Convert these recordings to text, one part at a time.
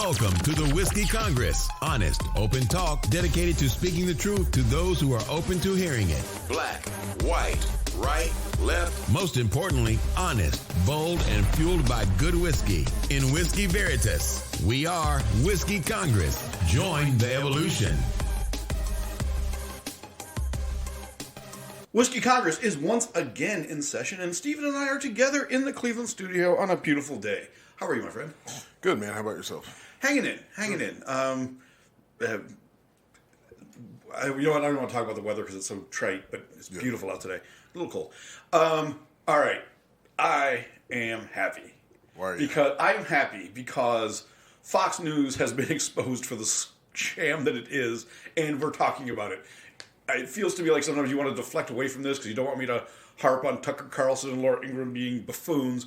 Welcome to the Whiskey Congress. Honest, open talk dedicated to speaking the truth to those who are open to hearing it. Black, white, right, left. Most importantly, honest, bold, and fueled by good whiskey. In Whiskey Veritas, we are Whiskey Congress. Join the evolution. Whiskey Congress is once again in session, and Stephen and I are together in the Cleveland studio on a beautiful day. How are you, my friend? Good, man. How about yourself? Hanging in. You know what? I don't want to talk about the weather because it's so trite, but it's beautiful out today. A little cold. All right. I am happy. Why are you? I'm happy because Fox News has been exposed for the sham that it is, and we're talking about it. It feels to me like sometimes you want to deflect away from this because you don't want me to harp on Tucker Carlson and Laura Ingraham being buffoons.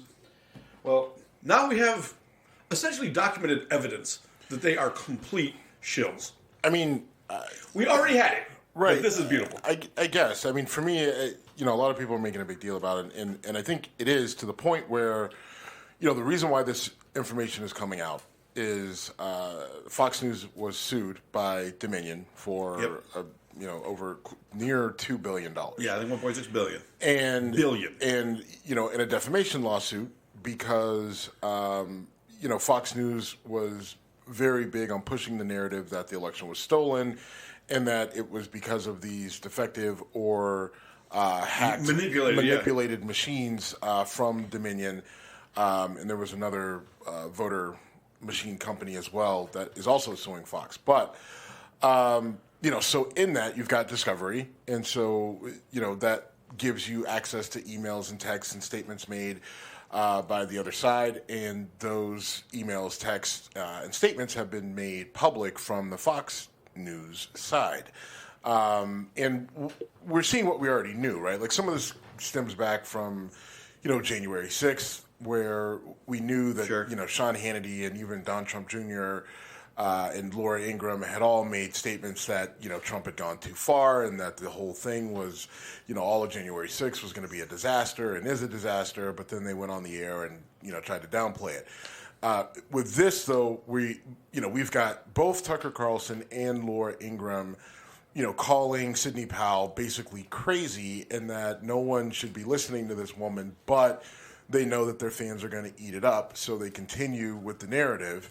Well, now we have essentially documented evidence that they are complete shills. I mean, we already had it. Right. But this is beautiful. I guess. I mean, for me, a lot of people are making a big deal about it, and I think it is to the point where, the reason why this information is coming out is Fox News was sued by Dominion for over near $2 billion. Yeah, I think $1.6 billion. And in a defamation lawsuit because Fox News was very big on pushing the narrative that the election was stolen, and that it was because of these defective or hacked, manipulated machines from Dominion, and there was another voter machine company as well that is also suing Fox, but. So in that, you've got discovery, and so, that gives you access to emails and texts and statements made by the other side, and those emails, texts, and statements have been made public from the Fox News side. And we're seeing what we already knew, right? Like, some of this stems back from, January 6th, where we knew that, Sean Hannity and even Don Trump Jr., and Laura Ingraham had all made statements that, Trump had gone too far and that the whole thing was, all of January 6th was going to be a disaster and is a disaster, but then they went on the air and, tried to downplay it. With this, though, we've got both Tucker Carlson and Laura Ingraham, calling Sidney Powell basically crazy and that no one should be listening to this woman, but they know that their fans are going to eat it up, so they continue with the narrative.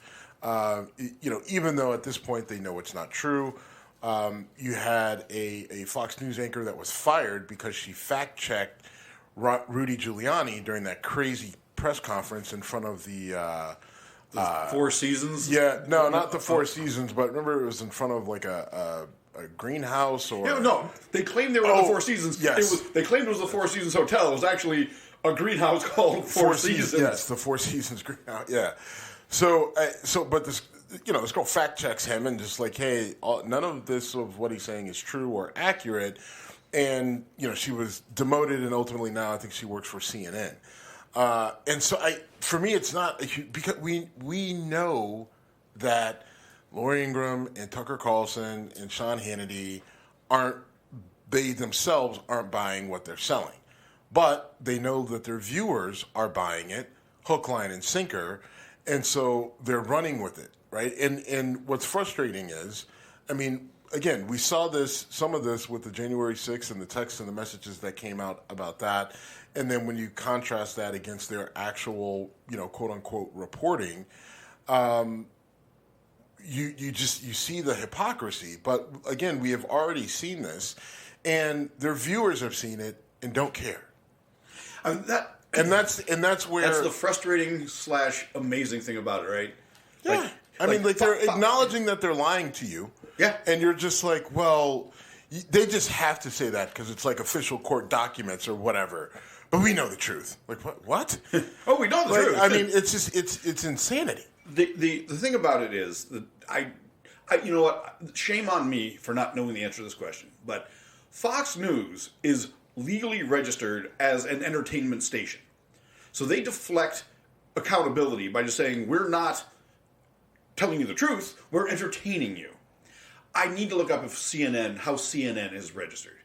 Even though at this point they know it's not true, you had a Fox News anchor that was fired because she fact-checked Rudy Giuliani during that crazy press conference in front of the Four Seasons? Yeah, no, not the Four Seasons, but remember it was in front of like a greenhouse or... No, they claimed they were on the Four Seasons. Yes. They claimed it was the Four Seasons Hotel. It was actually a greenhouse called Four Seasons. Yes, the Four Seasons greenhouse, yeah. But this, this girl fact checks him and just like, hey, none of this of what he's saying is true or accurate, and she was demoted, and ultimately now I think she works for CNN. And so for me, it's not because we know that Laura Ingraham and Tucker Carlson and Sean Hannity themselves aren't buying what they're selling, but they know that their viewers are buying it, hook, line, and sinker. And so they're running with it, right? And what's frustrating is, I mean, again, we saw some of this with the January 6th and the texts and the messages that came out about that. And then when you contrast that against their actual, quote unquote reporting, you see the hypocrisy. But again, we have already seen this, and their viewers have seen it and don't care. And that's where... That's the frustrating / amazing thing about it, right? Yeah. They're acknowledging that they're lying to you. Yeah. And you're just like, well, they just have to say that because it's like official court documents or whatever. But we know the truth. Like, what? Oh, we know the truth. I mean, it's just, it's insanity. The thing about it is that I you know what? Shame on me for not knowing the answer to this question. But Fox News is legally registered as an entertainment station. So they deflect accountability by just saying, we're not telling you the truth, we're entertaining you. I need to look up how CNN is registered.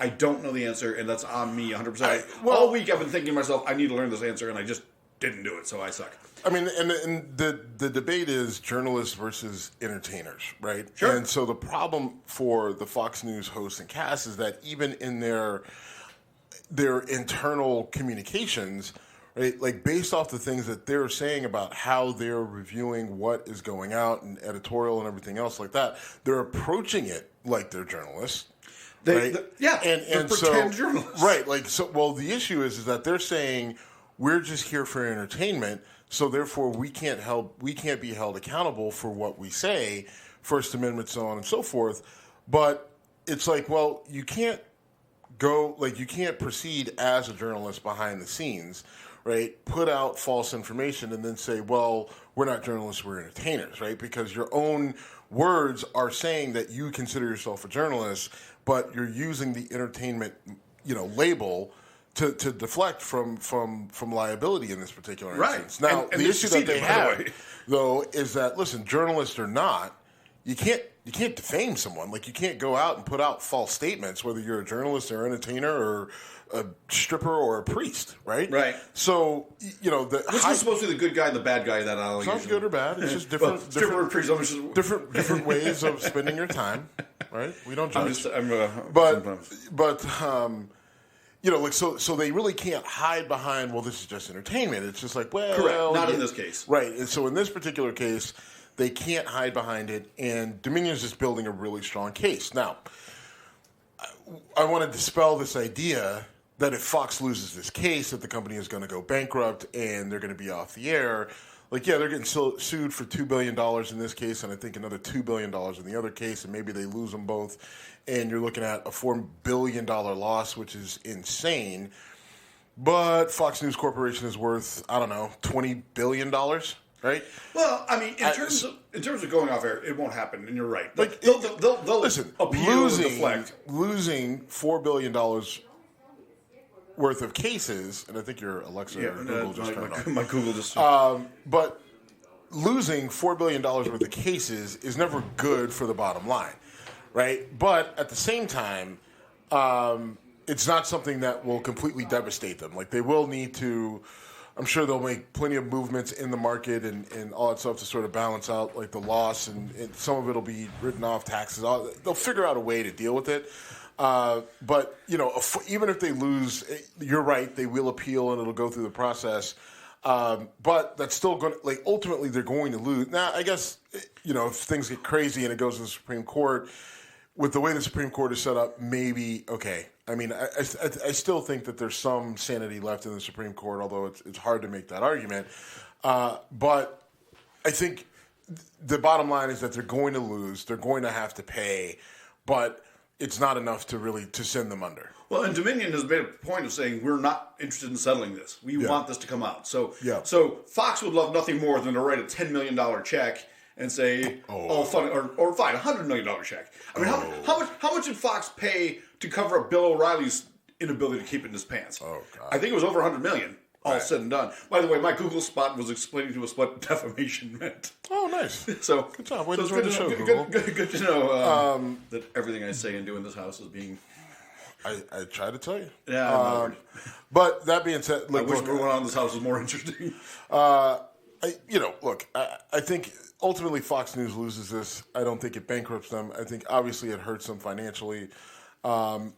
I don't know the answer, and that's on me 100%. All week I've been thinking to myself, I need to learn this answer, and I just didn't do it, so I suck. I mean, and the debate is journalists versus entertainers, right? Sure. And so the problem for the Fox News host and cast is that even in their internal communications, right, like based off the things that they're saying about how they're reviewing what is going out and editorial and everything else like that, they're approaching it like they're journalists. Right? And pretend journalists. Right, like so. Well, the issue is that they're saying we're just here for entertainment, so therefore we can't be held accountable for what we say, First Amendment, so on and so forth. But it's like, well, you can't proceed as a journalist behind the scenes, right? Put out false information and then say, well, we're not journalists, we're entertainers, right? Because your own words are saying that you consider yourself a journalist, but you're using the entertainment, label to deflect from liability in this particular instance. Now, and the issue that they have, though, is that, listen, journalists or not, you can't defame someone. Like, you can't go out and put out false statements, whether you're a journalist or entertainer or a stripper or a priest, right? Right. So, which is supposed to be the good guy and the bad guy? That it's not good or bad. It's just different ways of spending your time, right? We don't judge. So they really can't hide behind, well, this is just entertainment. It's just like, well, correct. Not in this case, right? And so in this particular case, they can't hide behind it, and Dominion is just building a really strong case. Now, I want to dispel this idea that if Fox loses this case, that the company is going to go bankrupt and they're going to be off the air. Like, yeah, they're getting sued for $2 billion in this case, and I think another $2 billion in the other case, and maybe they lose them both. And you're looking at a $4 billion loss, which is insane. But Fox News Corporation is worth, I don't know, $20 billion, right? Well, I mean, in terms of going off air, it won't happen, and you're right. Like, they'll listen, appeal and deflect. Losing $4 billion worth of cases, and I think your Alexa or Google just turned on. My Google just... but losing $4 billion worth of cases is never good for the bottom line, right? But at the same time, it's not something that will completely devastate them. Like, they will need to... I'm sure they'll make plenty of movements in the market and all that stuff to sort of balance out like the loss, and some of it will be written off taxes. They'll figure out a way to deal with it. But, even if they lose, you're right, they will appeal and it'll go through the process. But that's still going to, like, ultimately they're going to lose. Now, I guess, if things get crazy and it goes to the Supreme Court, with the way the Supreme Court is set up, maybe, okay. I mean, I still think that there's some sanity left in the Supreme Court, although it's hard to make that argument. But I think the bottom line is that they're going to lose. They're going to have to pay, but it's not enough to send them under. Well, and Dominion has made a point of saying we're not interested in settling this. We want this to come out. So Fox would love nothing more than to write a $10 million check and say, fine, or fine, $100 million check. I mean, how much did Fox pay to cover up Bill O'Reilly's inability to keep it in his pants? Oh, God. I think it was over $100 million, all said and done. By the way, my Google spot was explaining to us what defamation meant. Oh, nice. So good job. Way to enjoy the show, Google. Good to know that everything I say and do in this house is being... I try to tell you. Yeah, but that being said... I wish everyone on this house was more interesting. I think... Ultimately, Fox News loses this. I don't think it bankrupts them. I think obviously it hurts them financially. I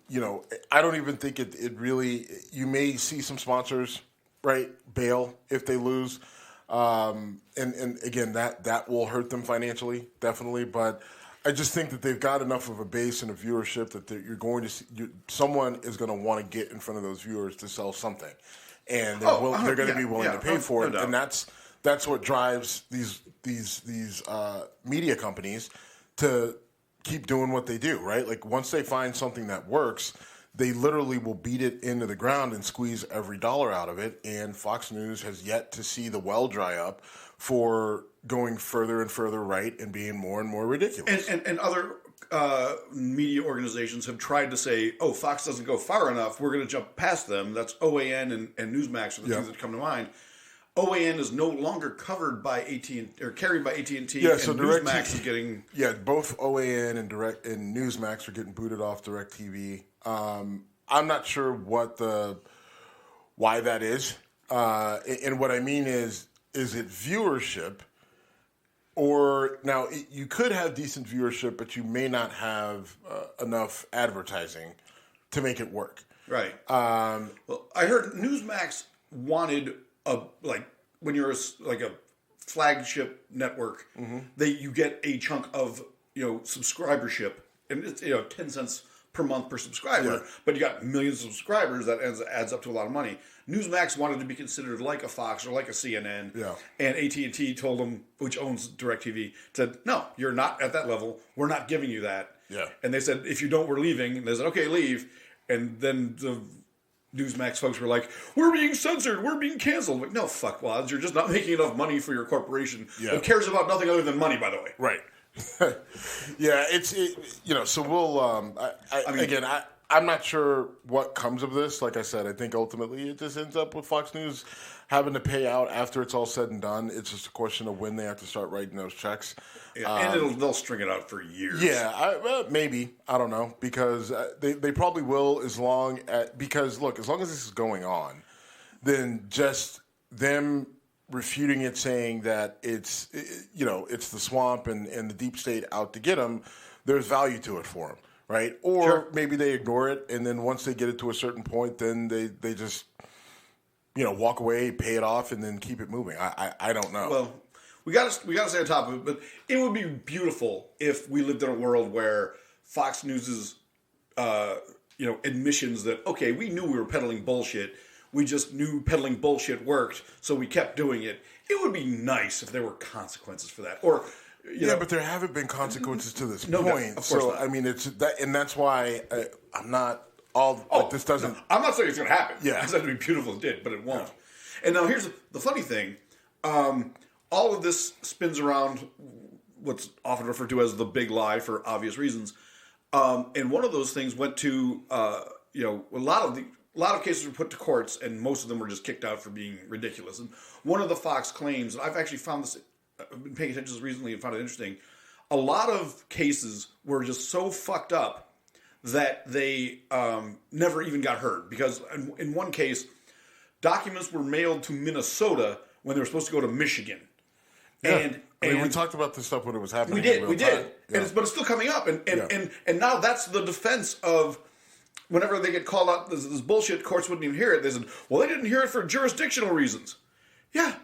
don't even think it really. You may see some sponsors, right, bail if they lose, and again that will hurt them financially, definitely. But I just think that they've got enough of a base and a viewership that you're going to see, someone is going to want to get in front of those viewers to sell something, and they're going to be willing to pay for it, and that's what drives these media companies to keep doing what they do, right? Like, once they find something that works, they literally will beat it into the ground and squeeze every dollar out of it. And Fox News has yet to see the well dry up for going further and further right and being more and more ridiculous. And other media organizations have tried to say, oh, Fox doesn't go far enough, we're going to jump past them. That's OAN and Newsmax are the things that come to mind. OAN is no longer covered by AT&T or carried by AT&T, and so Newsmax is getting... Yeah, both OAN and Newsmax are getting booted off DirecTV. I'm not sure why that is. And what I mean is it viewership? Or now you could have decent viewership, but you may not have enough advertising to make it work. Right. Well, I heard Newsmax wanted when you're a flagship network, you get a chunk of subscribership, and it's 10 cents per month per subscriber, but you got millions of subscribers, that adds up to a lot of money. Newsmax wanted to be considered like a Fox or like a CNN, and AT&T told them, which owns DirecTV, said, no, you're not at that level. We're not giving you that. Yeah. And they said, if you don't, we're leaving. And they said, okay, leave. And then the Newsmax folks were like, we're being censored. We're being canceled. Like, no, fuckwads. You're just not making enough money for your corporation. Yeah. It cares about nothing other than money, by the way. Right. Yeah, so we'll, I'm not sure what comes of this. Like I said, I think ultimately it just ends up with Fox News having to pay out after it's all said and done. It's just a question of when they have to start writing those checks. Yeah, and they'll string it out for years. Yeah, maybe. I don't know. Because they probably will as long as this is going on, then just them refuting it, saying that it's the swamp and the deep state out to get them, there's value to it for them. Right? Or maybe they ignore it, and then once they get it to a certain point, then they just, walk away, pay it off, and then keep it moving. I don't know. Well, we got to stay on top of it, but it would be beautiful if we lived in a world where Fox News's, admissions that, okay, we knew we were peddling bullshit. We just knew peddling bullshit worked, so we kept doing it. It would be nice if there were consequences for that. Or... but there haven't been consequences to this point. Of course not. I mean, it's that, and that's why I'm not all. This doesn't. No, I'm not saying it's going to happen. Yeah, it's going to be beautiful. It did, but it won't. Yeah. And now here's the funny thing: all of this spins around what's often referred to as the big lie for obvious reasons. And one of those things went to a lot of cases were put to courts, and most of them were just kicked out for being ridiculous. And one of the Fox claims, and I've actually found this. I've been paying attention to this recently and found it interesting. A lot of cases were just so fucked up that they never even got heard. Because in one case, documents were mailed to Minnesota when they were supposed to go to Michigan. Yeah. And we talked about this stuff when it was happening. We did. Yeah. But it's still coming up. And now that's the defense of whenever they get called out, this bullshit, courts wouldn't even hear it. They said, well, they didn't hear it for jurisdictional reasons. Yeah.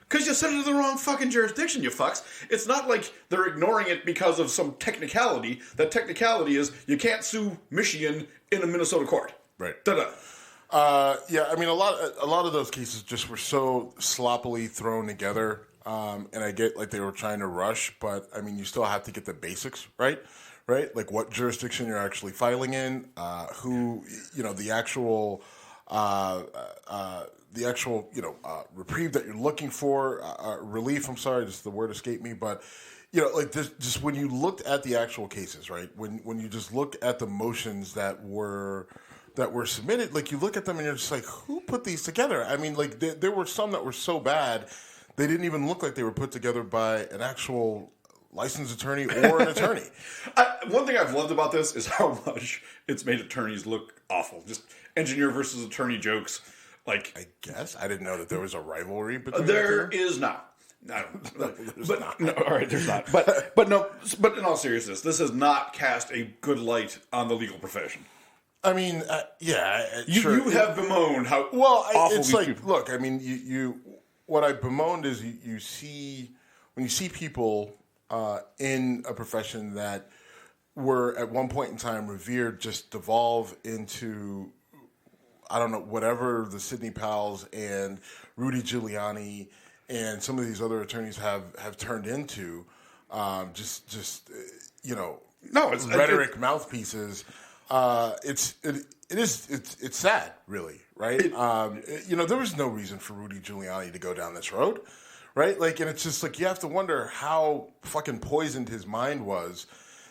Because you sent it to the wrong fucking jurisdiction, you fucks. It's not like they're ignoring it because of some technicality. That technicality is you can't sue Michigan in a Minnesota court. Right. Da-da. I mean, a lot of those cases just were so sloppily thrown together, and I get like they were trying to rush, but I mean, you still have to get the basics right? Like what jurisdiction you're actually filing in, who, the actual... reprieve that you're looking for, relief, I'm sorry, just the word escaped me, but, just when you looked at the actual cases, right, when you just look at the motions that were submitted, like, you look at them and you're just like, who put these together? I mean, like, there were some that were so bad, they didn't even look like they were put together by an actual licensed attorney or an attorney. One thing I've loved about this is how much it's made attorneys look awful. Just engineer versus attorney jokes. Like, I guess I didn't know that there was a rivalry between there is not. I don't. No, all right, there's not. But in all seriousness, this has not cast a good light on the legal profession. I mean, you have bemoaned how awful it's these like. people. Look, I mean, you what I bemoaned is you see when you see people in a profession that were at one point in time revered just devolve into, I don't know, whatever the Sidney Powells and Rudy Giuliani and some of these other attorneys have turned into, it's rhetoric mouthpieces. It's sad, really, right? There was no reason for Rudy Giuliani to go down this road, right? Like, and it's just like you have to wonder how fucking poisoned his mind was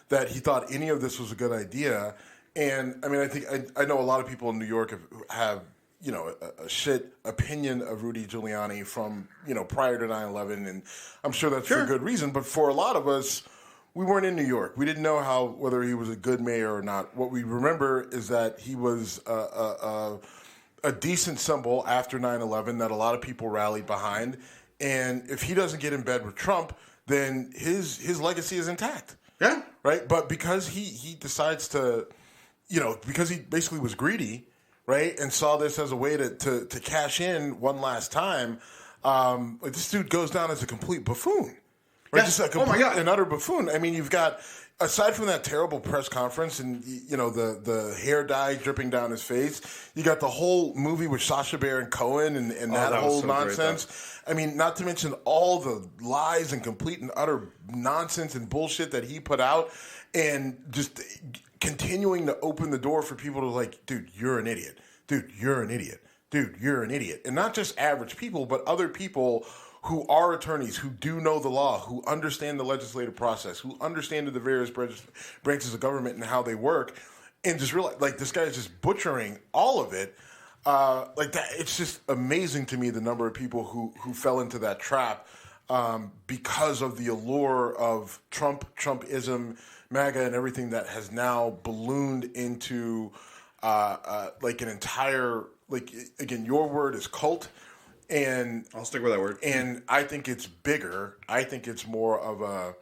that he thought any of this was a good idea. And I mean, I know a lot of people in New York have a shit opinion of Rudy Giuliani from prior to 9/11, and I'm sure that's for good reason. But for a lot of us, we weren't in New York. We didn't know whether he was a good mayor or not. What we remember is that he was a decent symbol after 9/11 that a lot of people rallied behind. And if he doesn't get in bed with Trump, then his legacy is intact. Yeah. Right? But because he decides to, because he basically was greedy, right, and saw this as a way to cash in one last time, this dude goes down as a complete buffoon. Right? Yes. Just a complete and utter buffoon. I mean, you've got, aside from that terrible press conference and, the hair dye dripping down his face, you got the whole movie with Sacha Baron Cohen and that whole nonsense. I mean, not to mention all the lies and complete and utter nonsense and bullshit that he put out, and just continuing to open the door for people to like, dude, you're an idiot. Dude, you're an idiot. Dude, you're an idiot. And not just average people, but other people who are attorneys, who do know the law, who understand the legislative process, who understand the various branches of government and how they work, and just realize, like, this guy is just butchering all of it. Like that, it's just amazing to me the number of people who fell into that trap because of the allure of Trumpism, MAGA, and everything that has now ballooned into like an entire, like, again, your word is cult. And I'll stick with that word. And I think it's bigger. I think it's more of a.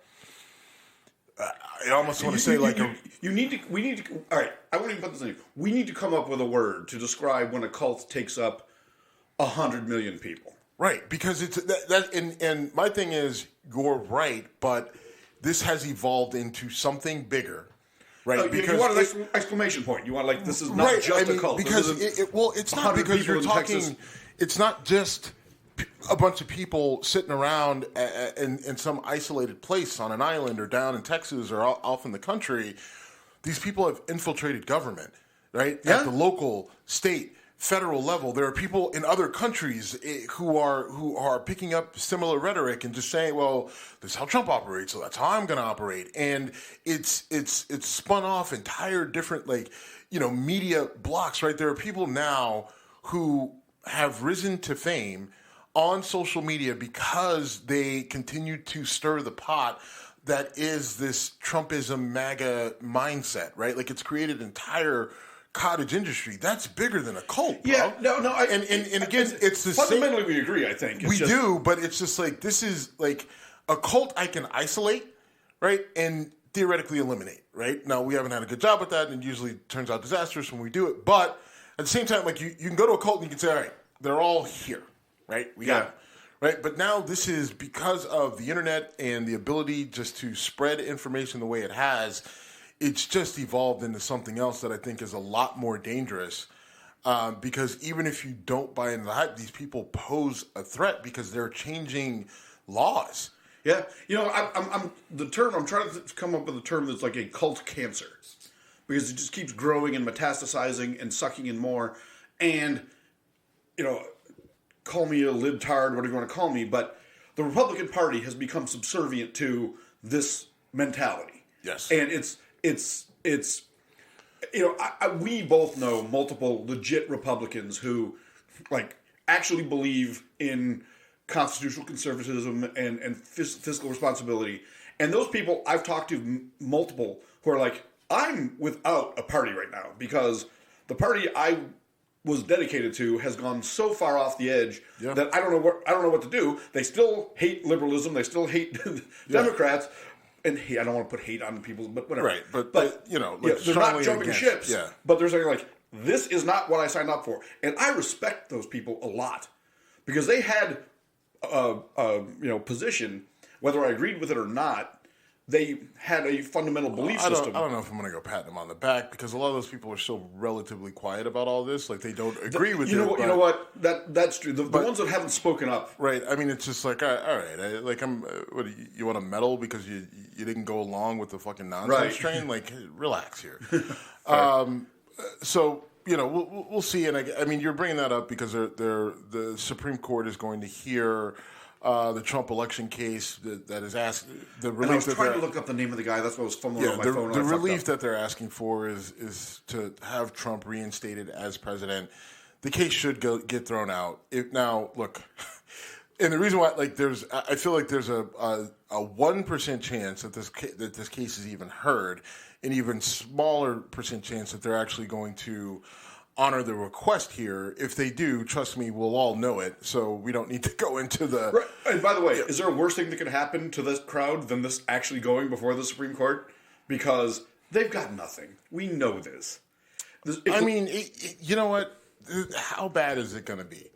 I almost want to say we need to. All right, I won't even put this in. We need to come up with a word to describe when a cult takes up 100 million people. Right, because it's that. And my thing is, you're right, but this has evolved into something bigger. Right, because you want an exclamation point. You want, like, this is not just a cult. Because it's not, because you're talking. Texas. It's not just a bunch of people sitting around in some isolated place on an island or down in Texas or off in the country. These people have infiltrated government, right? Yeah. At the local, state, federal level. There are people in other countries who are picking up similar rhetoric and just saying, well, this is how Trump operates, so that's how I'm going to operate. And it's spun off entire different, like, media blocks, right? There are people now who have risen to fame on social media because they continue to stir the pot that is this Trumpism MAGA mindset, right? Like, it's created an entire cottage industry that's bigger than a cult, bro. Yeah, no, and again, it's the fundamentally we agree. I think we do, but it's just like, this is like a cult I can isolate, right, and theoretically eliminate, right? Now, we haven't had a good job with that, and it usually turns out disastrous when we do it, but at the same time, like, you can go to a cult and you can say, all right, they're all here, right? We got it, right? But now this is because of the internet and the ability just to spread information the way it has. It's just evolved into something else that I think is a lot more dangerous, because even if you don't buy into the hype, these people pose a threat because they're changing laws. Yeah, I'm trying to come up with a term that's like a cult cancer, because it just keeps growing and metastasizing and sucking in more. And, call me a libtard, whatever you want to call me, but the Republican Party has become subservient to this mentality. Yes. And we both know multiple legit Republicans who, like, actually believe in constitutional conservatism and fiscal responsibility. And those people, I've talked to multiple who are like, I'm without a party right now because the party I was dedicated to has gone so far off the edge that I don't know what to do. They still hate liberalism. They still hate Democrats. And I don't want to put hate on people, but whatever. Right, but they're not jumping ships. Yeah. But they're saying, like, this is not what I signed up for, and I respect those people a lot because they had a position, whether I agreed with it or not. They had a fundamental belief system. I don't know if I'm going to go pat them on the back because a lot of those people are still relatively quiet about all this. Like, they don't agree with it. You know what? That's true. The ones that haven't spoken up. Right. I mean, it's just like, all right. What you want to medal because you didn't go along with the fucking nonsense train? Like, relax here. So, we'll see. And I mean, you're bringing that up because the Supreme Court is going to hear the Trump election case that is asked. The relief, and I was trying to look up the name of the guy. That's what was fumbling on my phone. The relief that they're asking for is to have Trump reinstated as president. The case should get thrown out. Look, and the reason why, like, I feel like there's a 1% chance that this case is even heard, an even smaller percent chance that they're actually going to honor the request here. If they do, trust me, we'll all know it. So we don't need to go into the. Right. And by the way, is there a worse thing that could happen to this crowd than this actually going before the Supreme Court? Because they've got nothing. We know this. You know what? How bad is it going to be?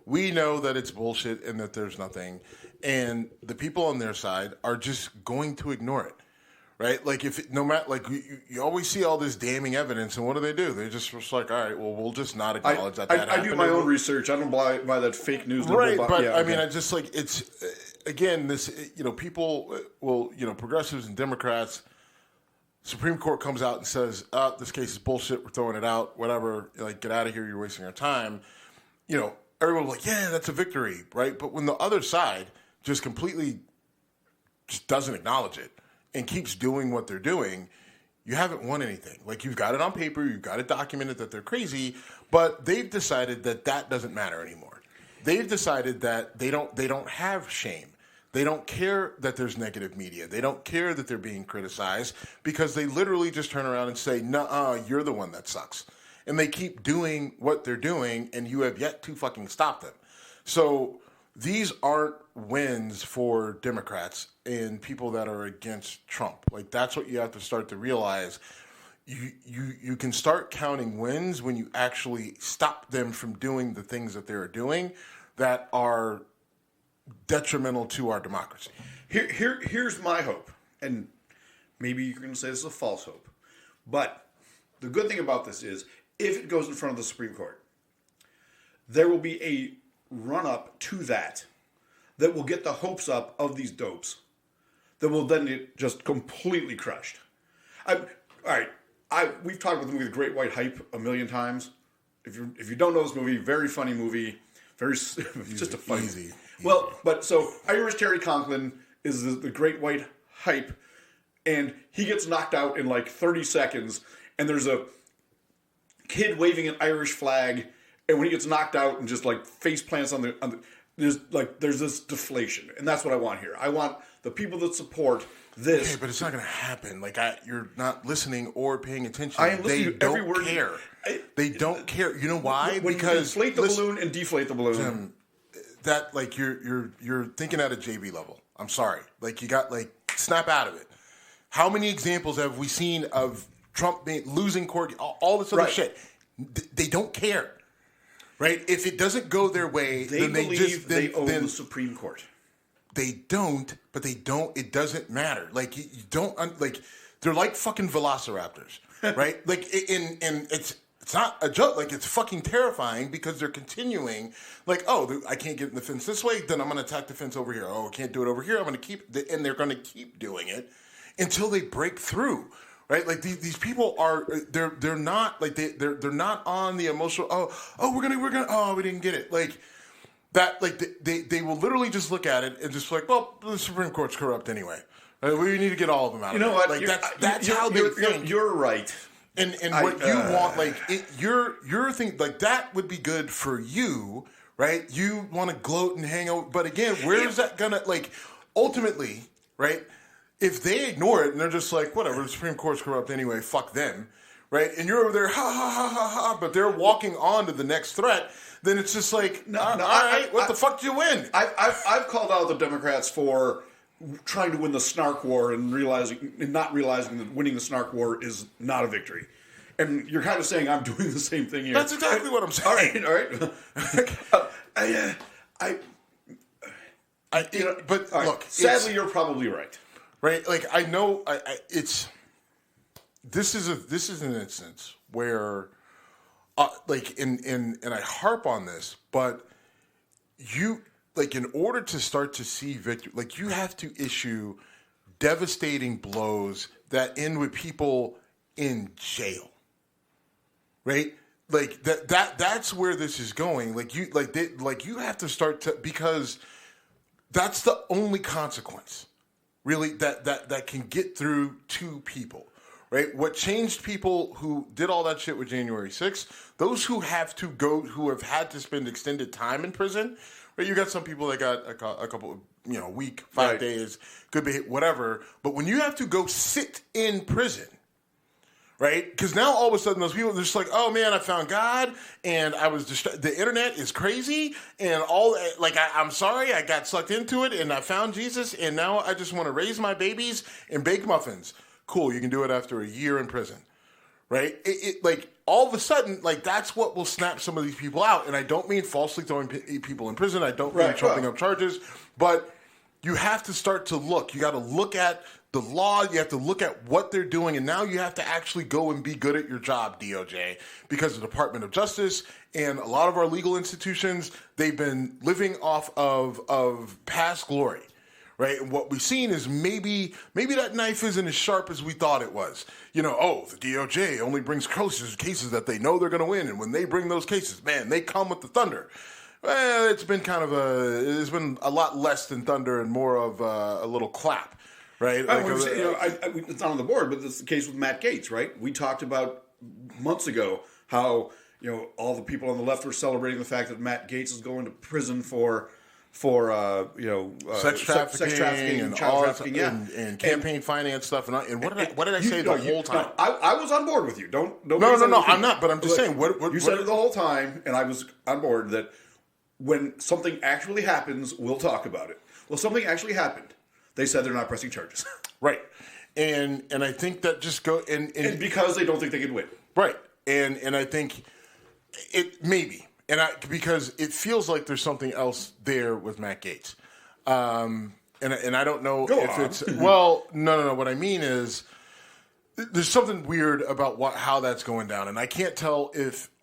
We know that it's bullshit and that there's nothing, and the people on their side are just going to ignore it. Right, like you always see all this damning evidence, and what do? They're just like, all right, well, we'll just not acknowledge that happened. I do my own research. I don't buy that fake news. Right, but I mean, I just like it's again this. People will progressives and Democrats. Supreme Court comes out and says, this case is bullshit. We're throwing it out. Whatever. Like, get out of here. You're wasting our time. Everyone will like, yeah, that's a victory, right? But when the other side just completely just doesn't acknowledge it and keeps doing what they're doing, you haven't won anything. Like, you've got it on paper, you've got it documented that they're crazy, but they've decided that doesn't matter anymore. They've decided that they don't have shame. They don't care that there's negative media. They don't care that they're being criticized because they literally just turn around and say, "Nuh-uh, you're the one that sucks." And they keep doing what they're doing, and you have yet to fucking stop them. So these aren't wins for Democrats and people that are against Trump. Like, that's what you have to start to realize. You can start counting wins when you actually stop them from doing the things that they're doing that are detrimental to our democracy. Here's my hope, and maybe you're going to say this is a false hope, but the good thing about this is if it goes in front of the Supreme Court, there will be a run-up to that will get the hopes up of these dopes that will then get just completely crushed. All right, we've talked about the movie The Great White Hype a million times. If you don't know this movie, very funny movie, it's just a funny. Easy. Well, but so Irish Terry Conklin is the Great White Hype, and he gets knocked out in like 30 seconds, and there's a kid waving an Irish flag, and when he gets knocked out and just like face plants on the there's this deflation, and that's what I want here. I want the people that support this. Okay, but it's not going to happen. Like, you're not listening or paying attention. I am listening to every word. They don't care. You know why? When because you inflate the balloon and deflate the balloon. Jim, that like you're thinking at a JV level. I'm sorry. Like, you got like snap out of it. How many examples have we seen of Trump losing court? All this other shit. They don't care. Right? If it doesn't go their way, then they own the Supreme Court. They don't, but they don't. It doesn't matter. Like, you don't like. They're like fucking velociraptors, right? Like, and it's not a joke. Like, it's fucking terrifying because they're continuing. Like, oh, I can't get in the fence this way, then I'm going to attack the fence over here. Oh, I can't do it over here. I'm going to keep, and they're going to keep doing it until they break through. Right, like these people are, they're not like they're not on the emotional. Oh, we're gonna. Oh, we didn't get it. Like that. Like they will literally just look at it and just like, well, the Supreme Court's corrupt anyway. We need to get all of them out. You know what? Like that's how they think. You're right. And what you want, like your thing, like that would be good for you, right? You want to gloat and hang out, but again, where's that gonna like ultimately, right? If they ignore it and they're just like, whatever, the Supreme Court's corrupt anyway, fuck them, right? And you're over there, ha, ha, ha, ha, ha, but they're walking on to the next threat, then it's just like, all right, what the fuck did you win? I've called out the Democrats for trying to win the snark war and not realizing that winning the snark war is not a victory. And you're kind of saying I'm doing the same thing here. That's exactly what I'm saying. All right. But look, sadly, you're probably right. Right, like I know, this is an instance where, like, and I harp on this, but you like in order to start to see victory, like you have to issue devastating blows that end with people in jail, right? Like that's where this is going. Like you have to start to, because that's the only consequence. Really, that can get through to people, right? What changed people who did all that shit with January 6th, those who have had to spend extended time in prison, right? You got some people that got a couple, week, 5 days, could be whatever. But when you have to go sit in prison, right? Because now all of a sudden those people, they're just like, oh man, I found God, and I was the internet is crazy, and I'm sorry, I got sucked into it, and I found Jesus, and now I just want to raise my babies and bake muffins. Cool, you can do it after a year in prison, right? Like all of a sudden, like that's what will snap some of these people out, and I don't mean falsely throwing people in prison. I don't mean trumping up charges, but you have to start to look. You got to look at the law, you have to look at what they're doing, and now you have to actually go and be good at your job, DOJ, because the Department of Justice and a lot of our legal institutions, they've been living off of past glory, right? And what we've seen is maybe that knife isn't as sharp as we thought it was. The DOJ only brings cases that they know they're going to win, and when they bring those cases, man, they come with the thunder. Well, it's been it's been a lot less than thunder and more of a little clap. Right, it's not on the board, but this is the case with Matt Gaetz, right? We talked about months ago how all the people on the left were celebrating the fact that Matt Gaetz is going to prison for sex trafficking and child trafficking, and campaign finance stuff. And what did I say the whole time? I was on board with you. No, I'm not. But I'm just saying. You said it the whole time, and I was on board that when something actually happens, we'll talk about it. Well, something actually happened. They said they're not pressing charges. Right. And I think that just go and because they don't think they can win. Right. And I think it maybe. Because it feels like there's something else there with Matt Gaetz. And I don't know it's well, no. What I mean is there's something weird about how that's going down. And I can't tell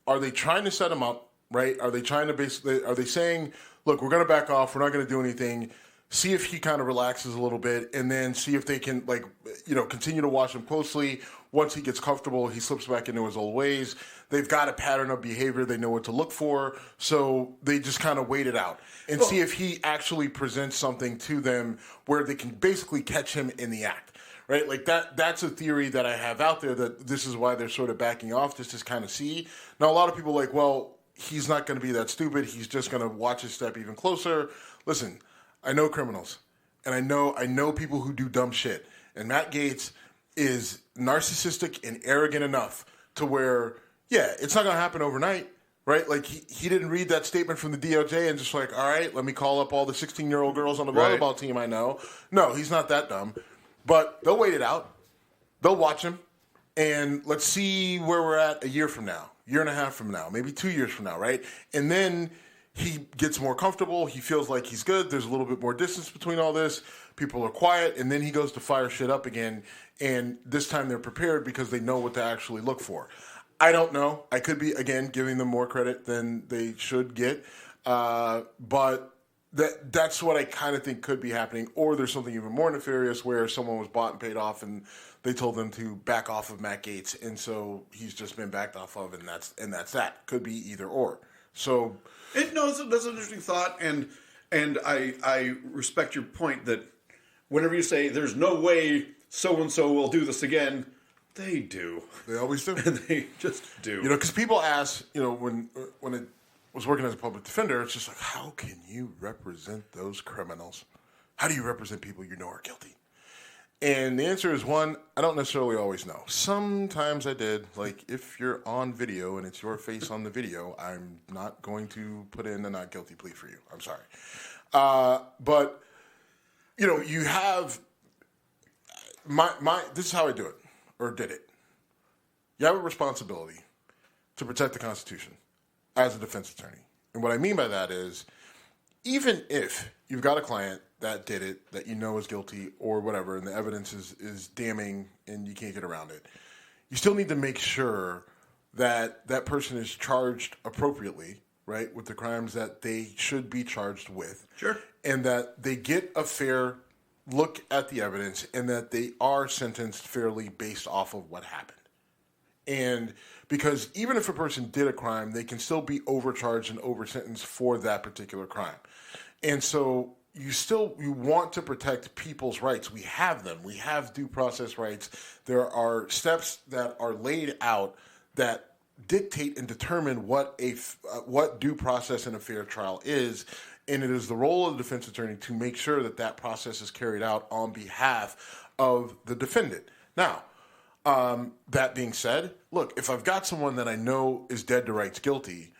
are they trying to set him up, right? Are they trying to are they saying, look, we're going to back off, we're not going to do anything. See if he kind of relaxes a little bit, and then see if they can, continue to watch him closely. Once he gets comfortable, he slips back into his old ways. They've got a pattern of behavior. They know what to look for. So they just kind of wait it out and see if he actually presents something to them where they can basically catch him in the act, right? Like that's a theory that I have out there, that this is why they're sort of backing off, just to kind of see. Now, a lot of people are like, well, he's not going to be that stupid. He's just going to watch his step even closer. Listen, I know criminals, and I know people who do dumb shit. And Matt Gaetz is narcissistic and arrogant enough to where, it's not going to happen overnight, right? Like, he didn't read that statement from the DOJ and just like, all right, let me call up all the 16-year-old girls on the volleyball team I know. No, he's not that dumb. But they'll wait it out. They'll watch him. And let's see where we're at a year from now, year and a half from now, maybe 2 years from now, right? And then he gets more comfortable. He feels like he's good. There's a little bit more distance between all this. People are quiet, and then he goes to fire shit up again. And this time they're prepared because they know what to actually look for. I don't know. I could be, again, giving them more credit than they should get. But that's what I kind of think could be happening. Or there's something even more nefarious where someone was bought and paid off, and they told them to back off of Matt Gaetz, and so he's just been backed off of, and that's that. Could be either or. So that's an interesting thought, and I respect your point that whenever you say there's no way so and so will do this again, they do. They always do. They just do. Because people ask, when I was working as a public defender, it's just like, how can you represent those criminals? How do you represent people you know are guilty? And the answer is, one, I don't necessarily always know. Sometimes I did. Like, if you're on video and it's your face on the video, I'm not going to put in a not guilty plea for you. I'm sorry. But, you have this is how I do it, or did it. You have a responsibility to protect the Constitution as a defense attorney. And what I mean by that is, even if you've got a client that did it, that is guilty or whatever, and the evidence is damning and you can't get around it, you still need to make sure that that person is charged appropriately, right, with the crimes that they should be charged with. Sure. And that they get a fair look at the evidence and that they are sentenced fairly based off of what happened. And because even if a person did a crime, they can still be overcharged and oversentenced for that particular crime. And so you want to protect people's rights. We have them. We have due process rights. There are steps that are laid out that dictate and determine what due process in a fair trial is. And it is the role of the defense attorney to make sure that that process is carried out on behalf of the defendant. Now, That being said, look, if I've got someone that I know is dead to rights guilty,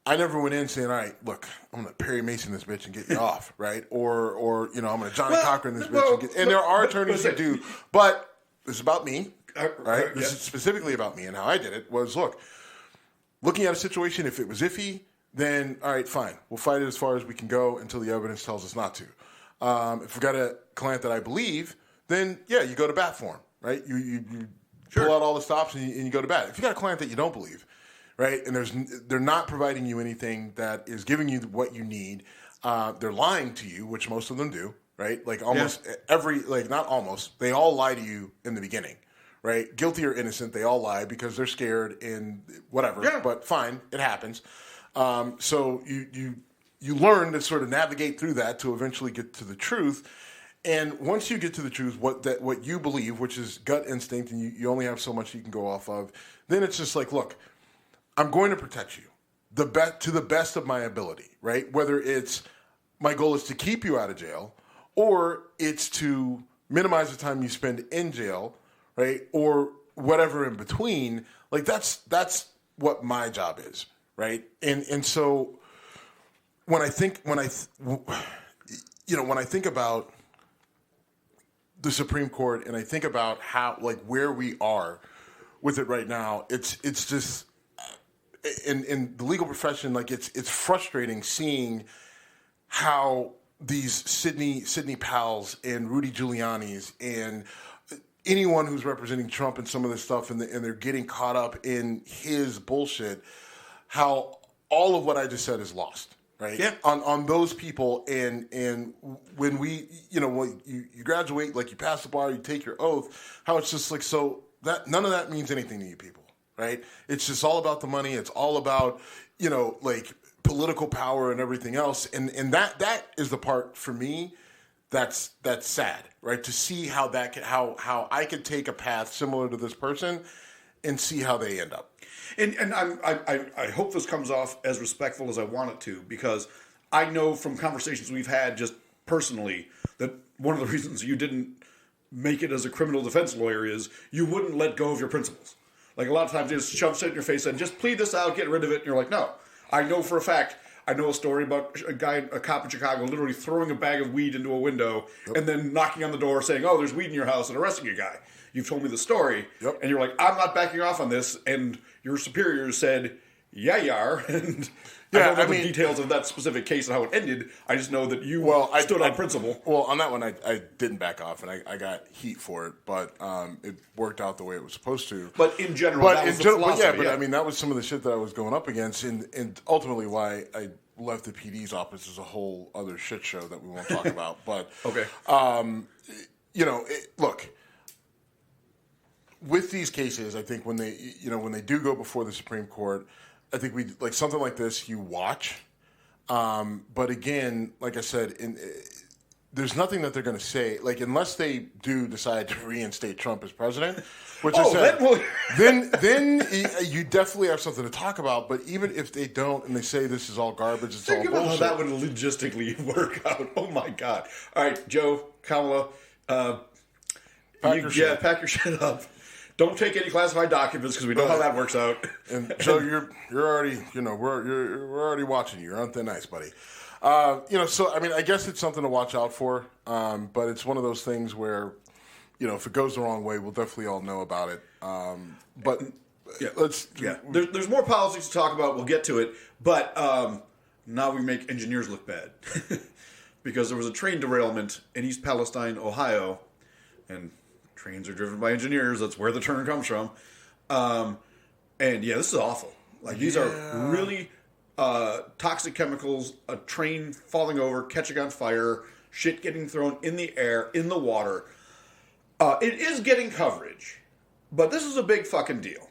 I never went in saying, all right, look, I'm going to Perry Mason this bitch and get you off, right? Or I'm going to Johnny Cochran this bitch. And there are attorneys who do. But this is about me, right? This is specifically about me. And how I did it was, looking at a situation, if it was iffy, then, all right, fine. We'll fight it as far as we can go until the evidence tells us not to. If we've got a client that I believe, then, yeah, you go to bat for him, right? You pull out all the stops and you go to bat. If you got a client that you don't believe, right, and they're not providing you anything that is giving you what you need, they're lying to you, which most of them do, right? Like almost not almost, they all lie to you in the beginning, right? Guilty or innocent, they all lie because they're scared and whatever. Yeah. But fine, it happens. So you learn to sort of navigate through that to eventually get to the truth. And once you get to the truth, what you believe, which is gut instinct, and you only have so much you can go off of, then it's just like, look, I'm going to protect you to the best of my ability, right? Whether it's my goal is to keep you out of jail, or it's to minimize the time you spend in jail, right? Or whatever in between. Like that's what my job is, right? And so when I think about the Supreme Court and I think about how where we are with it right now, it's just in the legal profession, it's frustrating seeing how these Sidney Powell's and Rudy Giuliani's and anyone who's representing Trump and some of this stuff, and they're getting caught up in his bullshit, how all of what I just said is lost. Right. Yeah. On those people, and when we, when you graduate, you pass the bar, you take your oath, how it's just so that none of that means anything to you people, right? It's just all about the money. It's all about political power and everything else, and that is the part for me that's sad, right? To see how how I could take a path similar to this person and see how they end up. And I hope this comes off as respectful as I want it to, because I know from conversations we've had just personally that one of the reasons you didn't make it as a criminal defense lawyer is you wouldn't let go of your principles. Like a lot of times they just shove shit in your face and just plead this out, get rid of it. And you're like, no. I know for a fact, I know a story about a cop in Chicago literally throwing a bag of weed into a window and then knocking on the door saying, oh, there's weed in your house, and arresting a guy. You've told me the story, and you're like, I'm not backing off on this, and your superiors said, yeah, you are, and I don't know the details of that specific case and how it ended. I just know that you stood on principle. Well, on that one, I didn't back off, and I got heat for it, but it worked out the way it was supposed to. But in general, that was the philosophy. I mean, that was some of the shit that I was going up against, and ultimately why I left the PD's office is a whole other shit show that we won't talk about. But okay, look. With these cases, I think when they do go before the Supreme Court, I think we something like this you watch, but again, like I said, there's nothing that they're going to say, unless they do decide to reinstate Trump as president, which then you definitely have something to talk about. But even if they don't and they say this is all garbage, it's all bullshit. How that would logistically work out. Oh my God! All right, Joe, Kamala, pack your shit up. Don't take any classified documents because we know how that works out. And Joe, you're already, we're already watching you. You're on thin ice, buddy. So I mean, I guess it's something to watch out for. But it's one of those things where, if it goes the wrong way, we'll definitely all know about it. There's more politics to talk about. We'll get to it. But now we make engineers look bad because there was a train derailment in East Palestine, Ohio, and trains are driven by engineers. That's where the term comes from. This is awful. These are really toxic chemicals, a train falling over, catching on fire, shit getting thrown in the air, in the water. It is getting coverage, but this is a big fucking deal.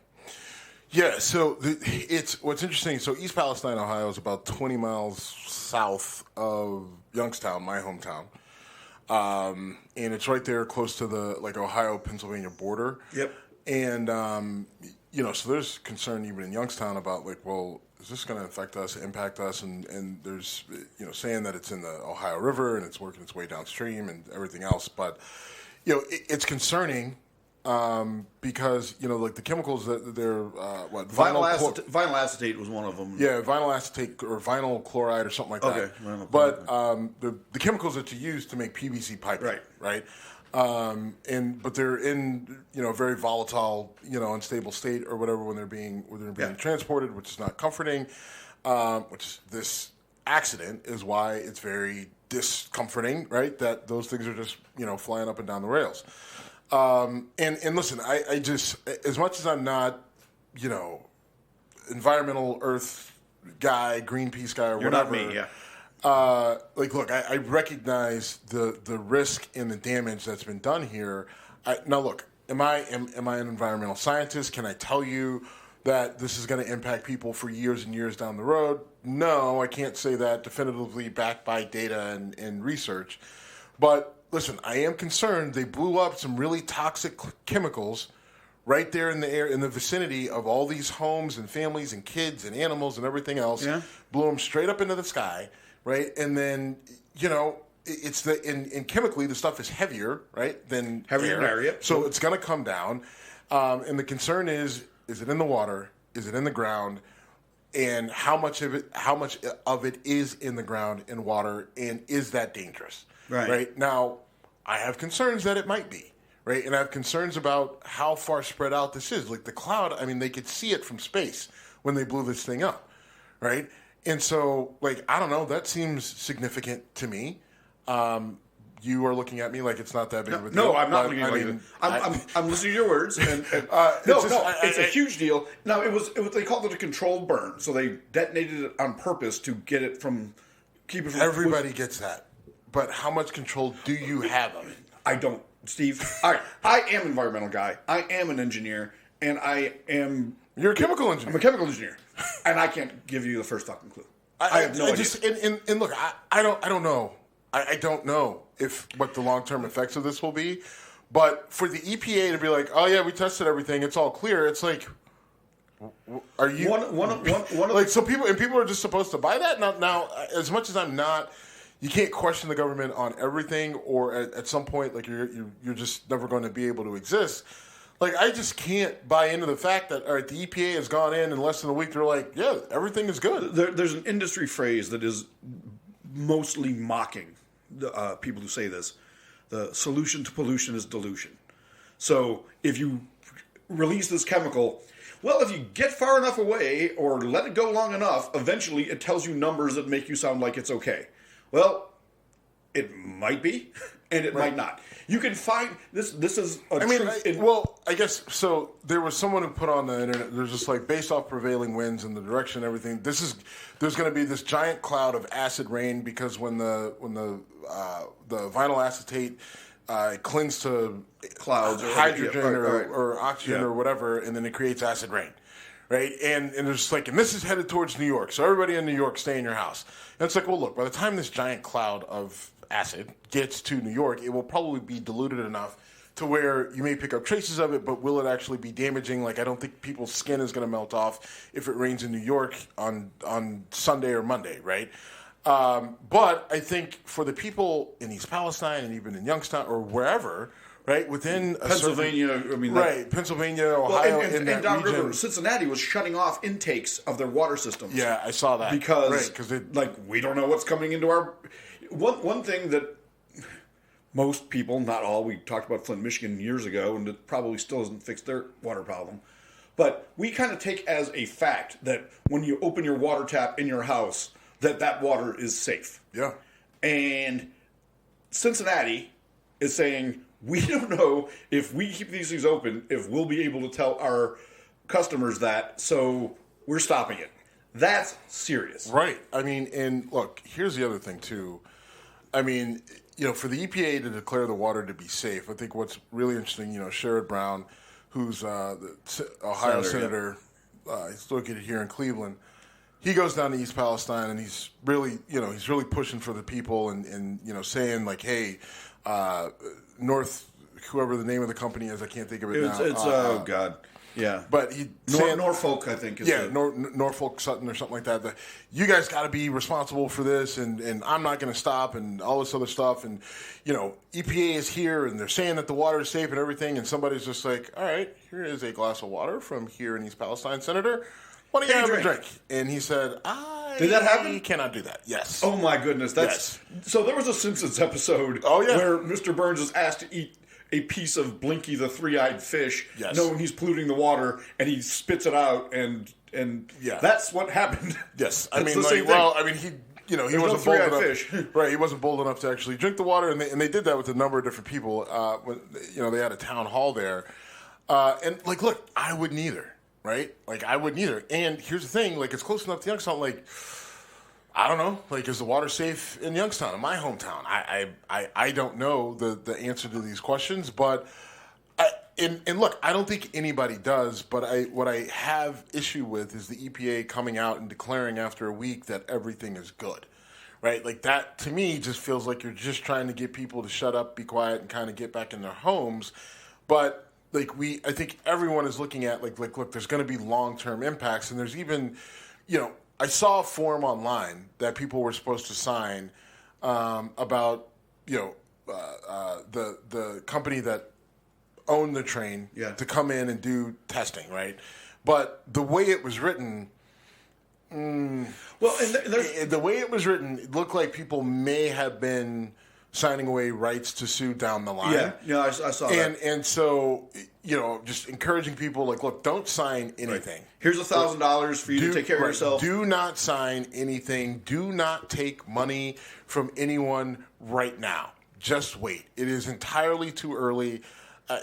Yeah, so it's what's interesting. So East Palestine, Ohio is about 20 miles south of Youngstown, my hometown. And it's right there close to the Ohio-Pennsylvania border. Yep. And, so there's concern even in Youngstown about is this going to affect us, impact us? And there's, saying that it's in the Ohio River and it's working its way downstream and everything else. But, it's concerning because like the chemicals that they're vinyl acetate was one of them. Yeah, vinyl acetate or vinyl chloride or something like that. Okay. But the chemicals that you use to make PVC piping, right? But they're in a very volatile, unstable state or whatever when they're being transported, which is not comforting. Which this accident is why it's very discomforting, right? That those things are just flying up and down the rails. And listen, I just, as much as I'm not, environmental earth guy, Greenpeace guy, or You're whatever. Not me, yeah. Look, I recognize the risk and the damage that's been done here. Now, look, am I an environmental scientist? Can I tell you that this is going to impact people for years and years down the road? No, I can't say that definitively backed by data and research. But listen, I am concerned they blew up some really toxic chemicals right there in the air, in the vicinity of all these homes and families and kids and animals and everything else. Yeah. Blew them straight up into the sky, right? And then, it's and chemically the stuff is heavier, right, than air, yeah. So it's going to come down. And the concern is it in the water? Is it in the ground? And how much of it is in the ground and water? And is that dangerous? Right. Now, I have concerns that it might be, right? And I have concerns about how far spread out this is. Like the cloud, I mean, they could see it from space when they blew this thing up, right? And so, I don't know, that seems significant to me. You are looking at me like it's not that big of a deal. No, I'm not looking at you. I'm listening to your words. And it's a huge deal. Now, it was they called it a controlled burn. So they detonated it on purpose to keep it from. Everybody gets that. But how much control do you have of it? I don't, Steve. All right, I am an environmental guy. I am an engineer, and I am. You're a chemical engineer. I'm a chemical engineer, and I can't give you the first fucking clue. I have no idea. And look, I don't know. I don't know what the long-term effects of this will be. But for the EPA to be like, oh yeah, we tested everything, it's all clear. It's like, are you one of so people are just supposed to buy that now? As much as I'm not. You can't question the government on everything, or at some point, you're just never going to be able to exist. I just can't buy into the fact that all right, the EPA has gone in less than a week. They're like, yeah, everything is good. There's an industry phrase that is mostly mocking the people who say this. The solution to pollution is dilution. So if you release this chemical, well, if you get far enough away or let it go long enough, eventually it tells you numbers that make you sound like it's okay. Well, it might be, and it might not. You can find this. This is a truth. I guess so. There was someone who put on the internet. There's just based off prevailing winds and the direction and everything. There's going to be this giant cloud of acid rain because when the vinyl acetate clings to clouds, hydrogen or oxygen or whatever, and then it creates acid rain. Right, and there's and this is headed towards New York, so everybody in New York, stay in your house. And it's well, look, by the time this giant cloud of acid gets to New York, it will probably be diluted enough to where you may pick up traces of it, but will it actually be damaging? I don't think people's skin is going to melt off if it rains in New York on Sunday or Monday, right? But I think for the people in East Palestine and even in Youngstown or wherever. Right, within Pennsylvania, Pennsylvania, Ohio, and that downriver, region. Cincinnati was shutting off intakes of their water systems. Yeah, I saw that because we don't know what's coming into our. One thing that most people, not all, we talked about Flint, Michigan years ago, and it probably still hasn't fixed their water problem. But we kind of take as a fact that when you open your water tap in your house, that water is safe. Yeah, and Cincinnati is saying, we don't know if we keep these things open, if we'll be able to tell our customers that, so we're stopping it. That's serious. Right. I mean, and look, here's the other thing, too. I mean, for the EPA to declare the water to be safe, I think what's really interesting, Sherrod Brown, who's the Ohio Senator, he's located here in Cleveland, he goes down to East Palestine and he's really, he's really pushing for the people and saying hey, North, whoever the name of the company is, I can't think of it now. It's oh God, Yeah. But he Norfolk, I think. Is Norfolk Sutton or something like that. You guys got to be responsible for this, and I'm not going to stop, and all this other stuff. And, EPA is here, and they're saying that the water is safe and everything, and somebody's just like, all right, here is a glass of water from here in East Palestine, Senator. Why don't you have a drink? And he said, Did that happen? Cannot do that. Yes. Oh, my goodness. Yes. So there was a Simpsons episode where Mr. Burns is asked to eat a piece of Blinky the three-eyed fish, knowing he's polluting the water, and he spits it out, and that's what happened. Yes. He he wasn't bold enough. Fish. Right, he wasn't bold enough to actually drink the water, and they did that with a number of different people. When they had a town hall there, look, I wouldn't either. Right? I wouldn't either. And here's the thing, it's close enough to Youngstown, I don't know, is the water safe in Youngstown, in my hometown? I don't know the answer to these questions, but look, I don't think anybody does, but what I have issue with is the EPA coming out and declaring after a week that everything is good. Right? That to me just feels like you're just trying to get people to shut up, be quiet, and kind of get back in their homes. But I think everyone is looking at look, there's going to be long-term impacts, and there's even, I saw a form online that people were supposed to sign about, the company that owned the train to come in and do testing, right? But the way it was written, the way it was written, it looked like people may have been signing away rights to sue down the line. Yeah, I saw that. And so, just encouraging people, look, don't sign anything. Right. Here's $1,000 for you to take care of yourself. Do not sign anything. Do not take money from anyone right now. Just wait. It is entirely too early.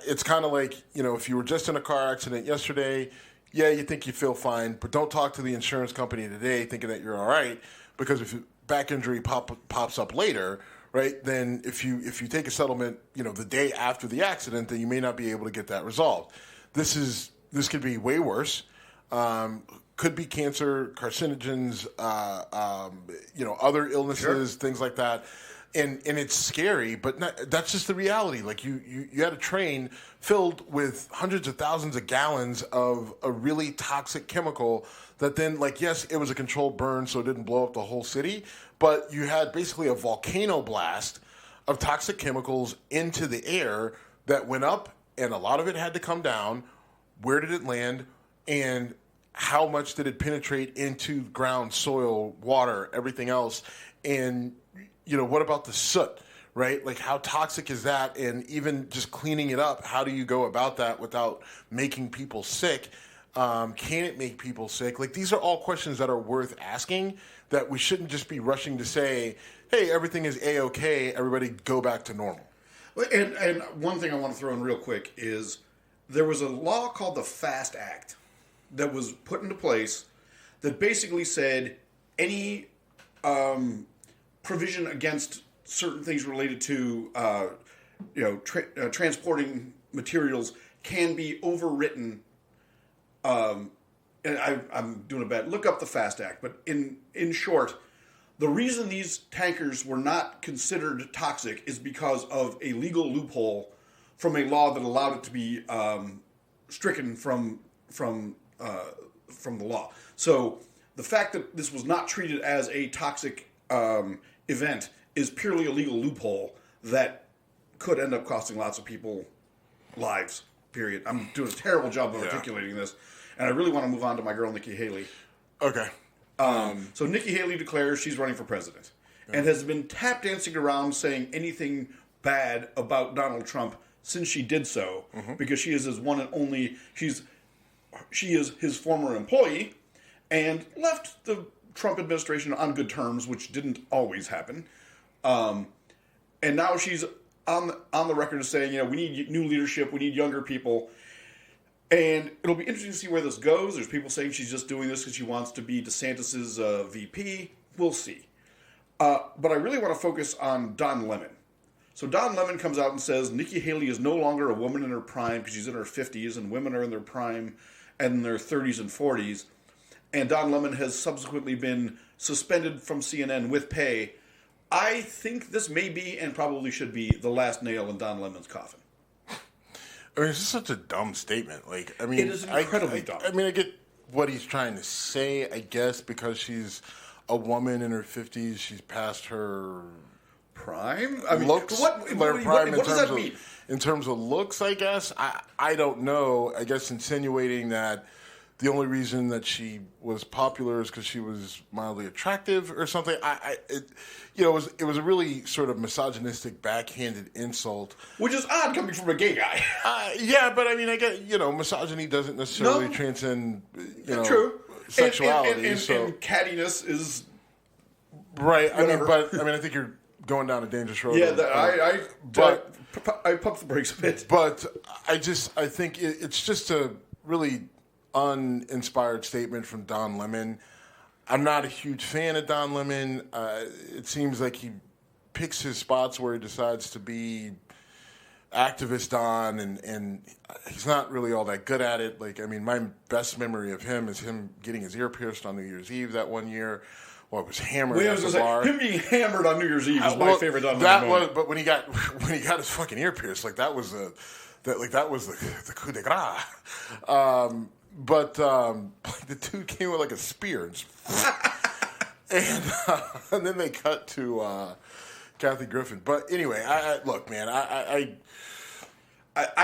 It's kind of like, if you were just in a car accident yesterday, you think you feel fine, but don't talk to the insurance company today thinking that you're all right, because if back injury pops up later, right, then if you take a settlement, the day after the accident, then you may not be able to get that resolved. This could be way worse. Could be cancer, carcinogens, other illnesses, things like that. And it's scary, but that's just the reality. You had a train filled with hundreds of thousands of gallons of a really toxic chemical that then, yes, it was a controlled burn, so it didn't blow up the whole city, but you had basically a volcano blast of toxic chemicals into the air that went up, and a lot of it had to come down. Where did it land? And how much did it penetrate into ground, soil, water, everything else? And what about the soot, right? How toxic is that? And even just cleaning it up, how do you go about that without making people sick? Can it make people sick? These are all questions that are worth asking, that we shouldn't just be rushing to say, hey, everything is A-okay, everybody go back to normal. And one thing I want to throw in real quick is there was a law called the FAST Act that was put into place that basically said any provision against certain things related to transporting materials can be overwritten. And I'm doing a bad. Look up the FAST Act, but in short, the reason these tankers were not considered toxic is because of a legal loophole from a law that allowed it to be stricken from the law. So the fact that this was not treated as a toxic event is purely a legal loophole that could end up costing lots of people lives, period. I'm doing a terrible job of articulating this, and I really want to move on to my girl, Nikki Haley. Okay. So Nikki Haley declares she's running for president and has been tap dancing around saying anything bad about Donald Trump since she did so, because she is his one and only, she is his former employee and left the Trump administration on good terms, which didn't always happen. And now she's on the record as saying, we need new leadership, we need younger people. And it'll be interesting to see where this goes. There's people saying she's just doing this because she wants to be DeSantis's VP. We'll see. But I really want to focus on Don Lemon. So Don Lemon comes out and says Nikki Haley is no longer a woman in her prime because she's in her 50s, and women are in their prime and in their 30s and 40s. And Don Lemon has subsequently been suspended from CNN with pay. I think this may be, and probably should be, the last nail in Don Lemon's coffin. I mean, it's just such a dumb statement. Like, I mean, It is incredibly dumb. I mean, I get what he's trying to say, I guess, because she's a woman in her 50s. She's past her prime. I mean, looks. what does that mean? In terms of looks, I guess. I don't know. I guess insinuating that the only reason that she was popular is because she was mildly attractive or something. It was a really sort of misogynistic, backhanded insult, which is odd coming from a gay guy. Yeah, but I mean, I get misogyny doesn't necessarily transcend true sexuality. And cattiness is right. Whatever. I think you're going down a dangerous road. Yeah, I pumped the brakes a bit. But I think it's just a really uninspired statement from Don Lemon. I'm not a huge fan of Don Lemon. It seems like he picks his spots where he decides to be activist on, and he's not really all that good at it. Like, I mean, my best memory of him is him getting his ear pierced on New Year's Eve that one year. Well, it was hammered at the bar. Him being hammered on New Year's Eve is my favorite Don Lemon moment. But when he got his fucking ear pierced, like that was the coup de grace. But the dude came with like a spear, and then they cut to Kathy Griffin. But anyway, look, man, I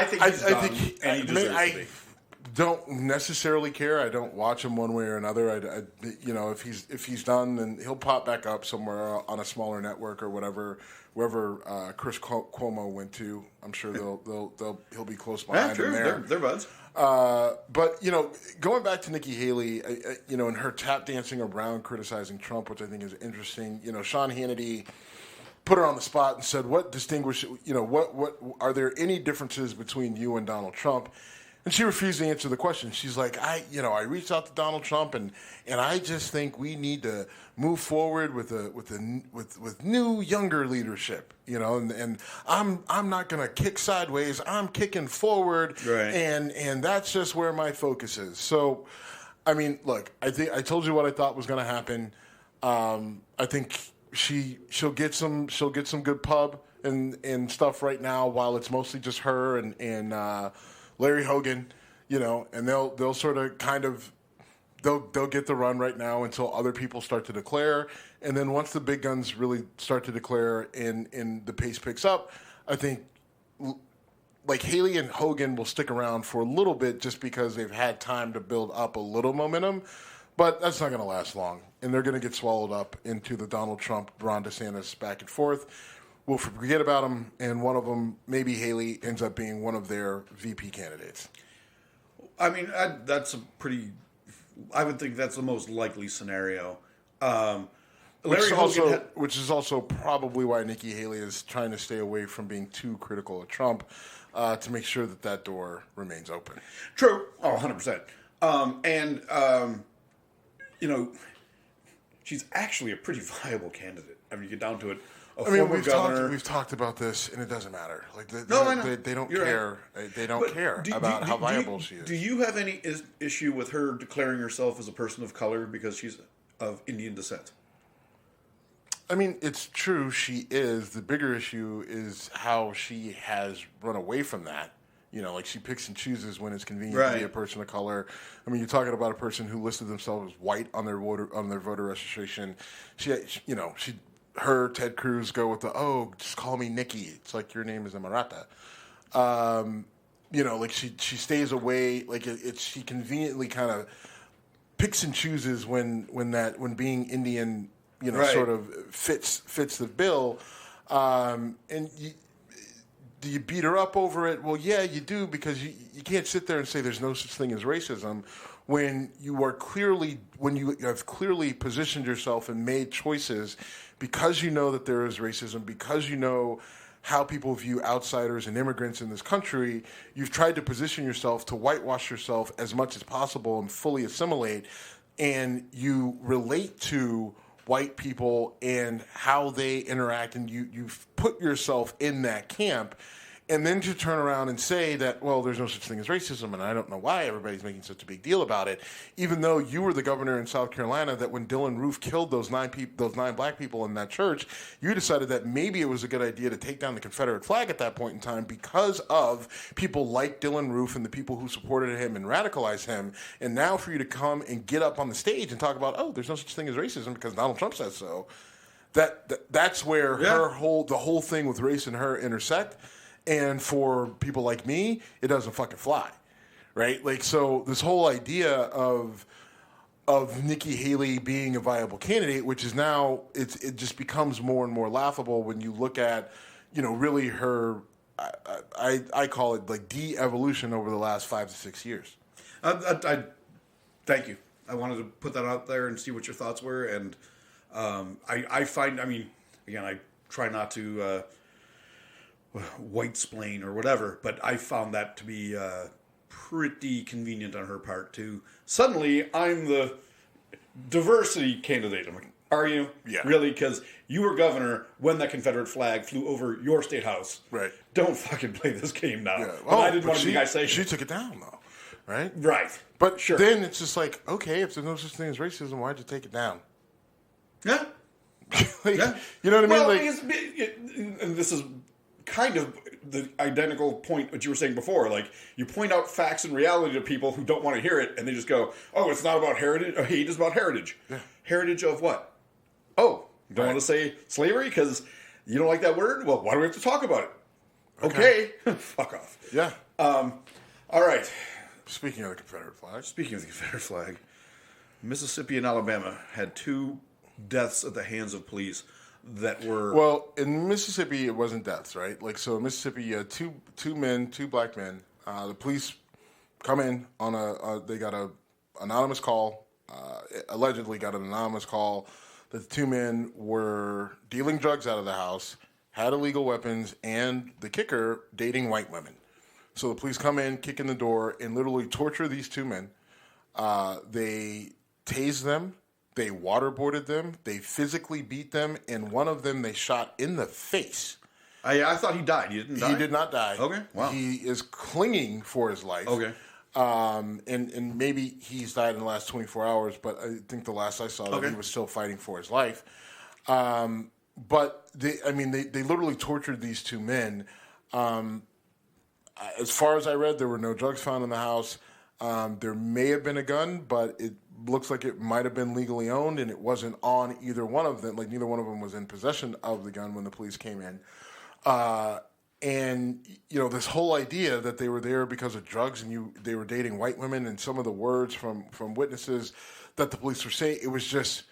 think he's done, and he deserves to be. Don't necessarily care. I don't watch him one way or another. If he's done, then he'll pop back up somewhere on a smaller network or whatever. Wherever Chris Cuomo went to, I'm sure he'll be close behind him there. They're buds. But going back to Nikki Haley, and her tap dancing around criticizing Trump, which I think is interesting. Sean Hannity put her on the spot and said, "What what are there any differences between you and Donald Trump?" And she refused to answer the question. She's like, I reached out to Donald Trump, and I just think we need to move forward with new, younger leadership. And I'm not going to kick sideways. I'm kicking forward, right. And that's just where my focus is. So, I mean, look, I told you what I thought was going to happen. I think she'll get some good pub and stuff right now while it's mostly just her and Larry Hogan, and they'll sort of kind of they'll get the run right now until other people start to declare, and then once the big guns really start to declare and the pace picks up, I think like Haley and Hogan will stick around for a little bit just because they've had time to build up a little momentum, but that's not going to last long, and they're going to get swallowed up into the Donald Trump, Ron DeSantis back and forth. We'll forget about them, and one of them, maybe Haley, ends up being one of their VP candidates. I mean, I would think that's the most likely scenario. Which is also probably why Nikki Haley is trying to stay away from being too critical of Trump to make sure that door remains open. True. 100%. She's actually a pretty viable candidate. I mean, you get down to it. We've talked about this, and it doesn't matter. Like they don't care. Right. They don't care about how viable she is. Do you have any issue with her declaring herself as a person of color because she's of Indian descent? I mean, it's true. She is. The bigger issue is how she has run away from that. Like she picks and chooses when it's convenient to be a person of color. I mean, you're talking about a person who listed themselves as white on their voter registration. Her, Ted Cruz go with just call me Nikki. It's like your name is a Maratha. Like she stays away. Like she conveniently kind of picks and chooses when being Indian, sort of fits the bill. Do you beat her up over it? Well, yeah, you do, because you can't sit there and say there's no such thing as racism when you have clearly positioned yourself and made choices because you know that there is racism, because you know how people view outsiders and immigrants in this country. You've tried to position yourself to whitewash yourself as much as possible and fully assimilate, and you relate to white people and how they interact, and you've put yourself in that camp, And then to turn around and say that, well, there's no such thing as racism, and I don't know why everybody's making such a big deal about it, even though you were the governor in South Carolina that when Dylan Roof killed those nine black people in that church, you decided that maybe it was a good idea to take down the Confederate flag at that point in time because of people like Dylan Roof and the people who supported him and radicalized him. And now for you to come and get up on the stage and talk about, oh, there's no such thing as racism because Donald Trump says so, that's where the whole thing with race and her intersect. And for people like me, it doesn't fucking fly, right? Like, so this whole idea of Nikki Haley being a viable candidate, which is now, it just becomes more and more laughable when you look at, really her, I call it like de-evolution over the last 5 to 6 years. I thank you. I wanted to put that out there and see what your thoughts were. And I find, again, I try not to white-splain or whatever, but I found that to be pretty convenient on her part to suddenly I'm the diversity candidate. I'm like, are you? Yeah. Really? Because you were governor when that Confederate flag flew over your state house. Right. Don't fucking play this game now. Yeah. But I didn't want to be the guy saying she took it down, though, right? Right. But sure. Then it's just like, okay, if there's no such thing as racism, why'd you take it down? Yeah. Yeah. You know what I mean? Well, and this is kind of the identical point that you were saying before. Like, you point out facts and reality to people who don't want to hear it, and they just go, oh, it's not about heritage. Hate is about heritage. Yeah. Heritage of what? Oh, you don't want to say slavery because you don't like that word? Well, why do we have to talk about it? Okay. Fuck off. Yeah. All right. Speaking of the Confederate flag. Mississippi and Alabama had 2 deaths at the hands of police that were... Well, in Mississippi, it wasn't deaths, right? Like, so in Mississippi, you had two black men. The police come in on they got a anonymous call, allegedly got an anonymous call that the 2 men were dealing drugs out of the house, had illegal weapons, and the kicker, dating white women. So the police come in, kick in the door, and literally torture these 2 men. They tased them. They waterboarded them. They physically beat them, and one of them they shot in the face. I thought he died. He didn't die? He did not die. Okay, wow. He is clinging for his life. Okay. And maybe he's died in the last 24 hours, but I think the last I saw that he was still fighting for his life. But they literally tortured these 2 men. As far as I read, there were no drugs found in the house. There may have been a gun, but it looks like it might have been legally owned, and it wasn't on either one of them. Like, neither one of them was in possession of the gun when the police came in. And, this whole idea that they were there because of drugs and they were dating white women, and some of the words from witnesses that the police were saying, it was just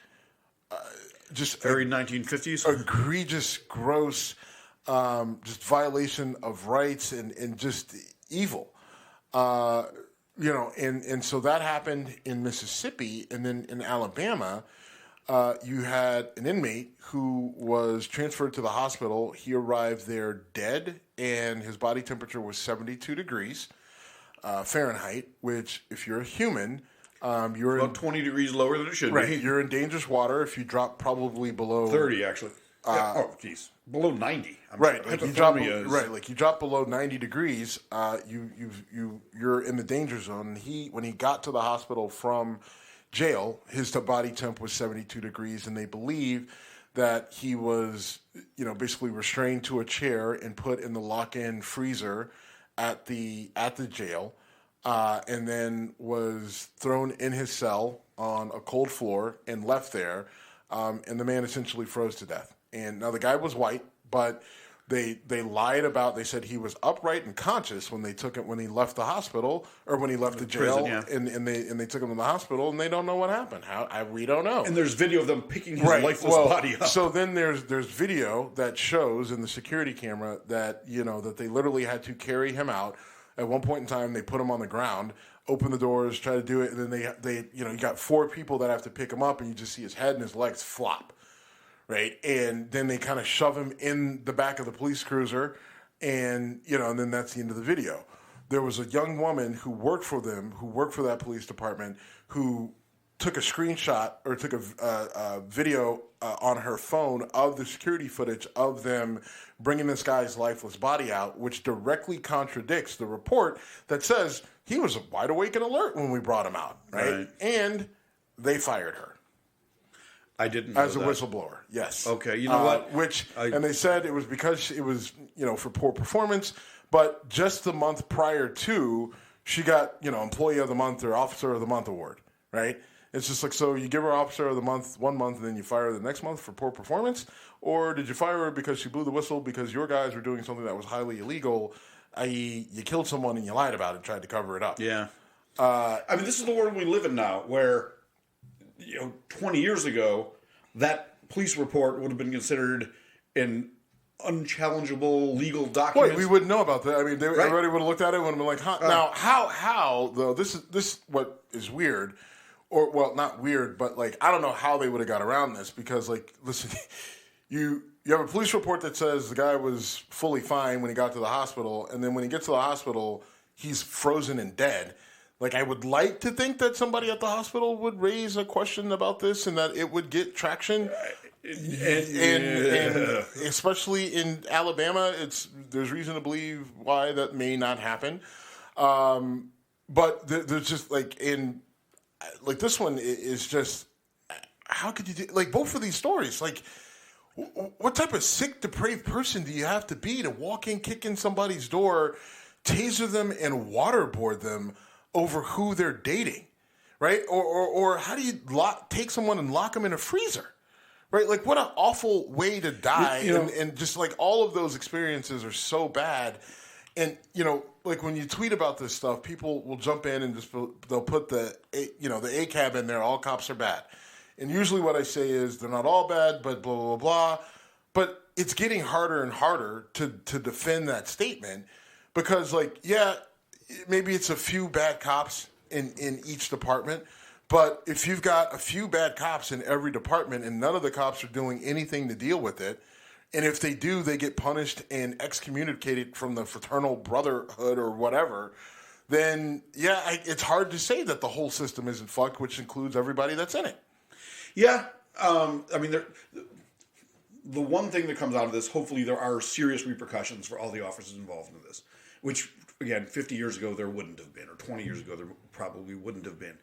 very 1950s. Egregious, gross, just violation of rights and just evil. And so that happened in Mississippi, and then in Alabama, you had an inmate who was transferred to the hospital. He arrived there dead, and his body temperature was 72 degrees Fahrenheit, which, if you're a human, you're about 20 degrees lower than it should be. Be. You're in dangerous water if you drop probably below 30, actually. Geez, below 90. Like you drop below 90 degrees, you're in the danger zone. And when he got to the hospital from jail, his body temp was 72 degrees, and they believe that he was, basically restrained to a chair and put in the lock-in freezer at the jail, and then was thrown in his cell on a cold floor and left there, and the man essentially froze to death. And now the guy was white, but they lied about. They said he was upright and conscious when he left the hospital or when he left the jail, prison, and they took him to the hospital, and they don't know what happened. We don't know. And there's video of them picking his lifeless body up. So then there's video that shows in the security camera that that they literally had to carry him out. At one point in time, they put him on the ground, open the doors, try to do it, and then they you got 4 people that have to pick him up, and you just see his head and his legs flop. Right, and then they kind of shove him in the back of the police cruiser, and and then that's the end of the video. There was a young woman who worked for that police department, who took a screenshot or took a video on her phone of the security footage of them bringing this guy's lifeless body out, which directly contradicts the report that says he was wide awake and alert when we brought him out, right? And they fired her. I didn't know as a that. whistleblower. Yes. Okay. You know what? And they said it was because it was for poor performance, but just the month prior to, she got Employee of the Month or Officer of the Month award, right? It's just like, so you give her Officer of the Month 1 month and then you fire her the next month for poor performance? Or did you fire her because she blew the whistle because your guys were doing something that was highly illegal, i.e. you killed someone and you lied about it and tried to cover it up? Yeah. I mean, this is the world we live in now where, 20 years ago, that police report would have been considered an unchallengeable legal document. Wait, we wouldn't know about that. I mean, everybody would have looked at it and would have been like, huh. Now, how, though, this what is weird, or, well, not weird, but, like, I don't know how they would have got around this because, like, listen, you have a police report that says the guy was fully fine when he got to the hospital, and then when he gets to the hospital, he's frozen and dead. Like, I would like to think that somebody at the hospital would raise a question about this and that it would get traction. And especially in Alabama, there's reason to believe why that may not happen. But there's just, like, this one is just, how could you do, like, both of these stories, like, what type of sick, depraved person do you have to be to walk in, kick in somebody's door, taser them, and waterboard them over who they're dating, right? Or how do you take someone and lock them in a freezer, right? Like, what an awful way to die. And just, like, all of those experiences are so bad. And, like, when you tweet about this stuff, people will jump in and they'll put the ACAB in there, all cops are bad. And usually what I say is they're not all bad, but blah, blah, blah. But it's getting harder and harder to defend that statement because, like, yeah, maybe it's a few bad cops in each department, but if you've got a few bad cops in every department and none of the cops are doing anything to deal with it, and if they do, they get punished and excommunicated from the fraternal brotherhood or whatever, then, yeah, it's hard to say that the whole system isn't fucked, which includes everybody that's in it. Yeah. I mean, the one thing that comes out of this, hopefully there are serious repercussions for all the officers involved in this, which, again, 50 years ago there wouldn't have been, or 20 years ago there probably wouldn't have been.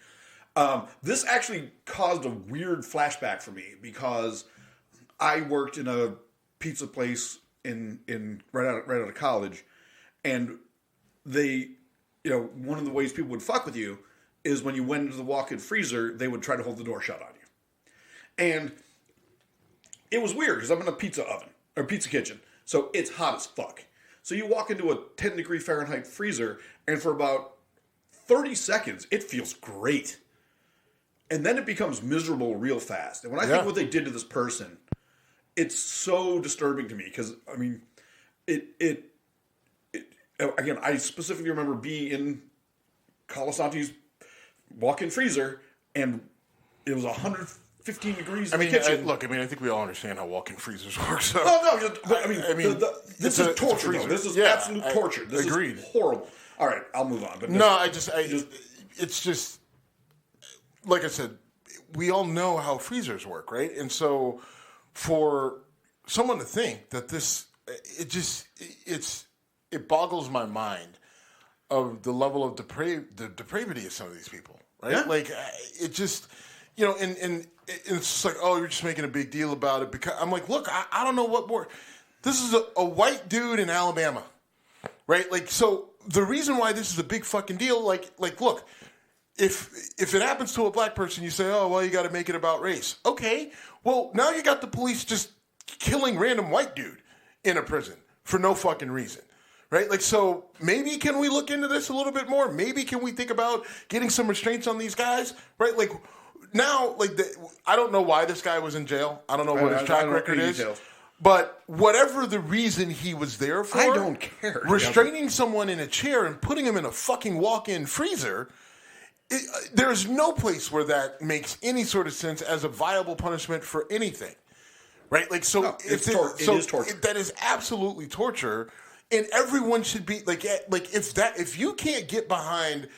This actually caused a weird flashback for me because I worked in a pizza place in right out of college, and they, one of the ways people would fuck with you is when you went into the walk-in freezer, they would try to hold the door shut on you. And it was weird because I'm in a pizza oven, or pizza kitchen, so it's hot as fuck. So you walk into a 10-degree Fahrenheit freezer, and for about 30 seconds, it feels great. And then it becomes miserable real fast. And when I think what they did to this person, it's so disturbing to me because, I mean, it again, I specifically remember being in Colasanti's walk-in freezer, and it was 115 degrees in the kitchen. I think we all understand how walk-in freezers work. So. This is torture. This is absolute torture. This agreed. is horrible. All right, I'll move on. But it's just, like I said, we all know how freezers work, right? And so for someone to think that it boggles my mind of the level of the depravity of some of these people, right? Yeah. Like, it just, and it's just like, oh, you're just making a big deal about it. Because I'm like, look, I don't know what more. This is a white dude in Alabama, right? Like, so the reason why this is a big fucking deal, like, look, if it happens to a black person, you say, oh, well, you got to make it about race. Okay, well, now you got the police just killing random white dude in a prison for no fucking reason, right? Like, so maybe can we look into this a little bit more? Maybe can we think about getting some restraints on these guys, right? Like, now, like, I don't know why this guy was in jail. I don't know what his track record is. Details. But whatever the reason he was there for, I don't care. Restraining someone in a chair and putting him in a fucking walk-in freezer, there's no place where that makes any sort of sense as a viable punishment for anything, right? Like, so no, it is torture. That is absolutely torture, and everyone should be like if you can't get behind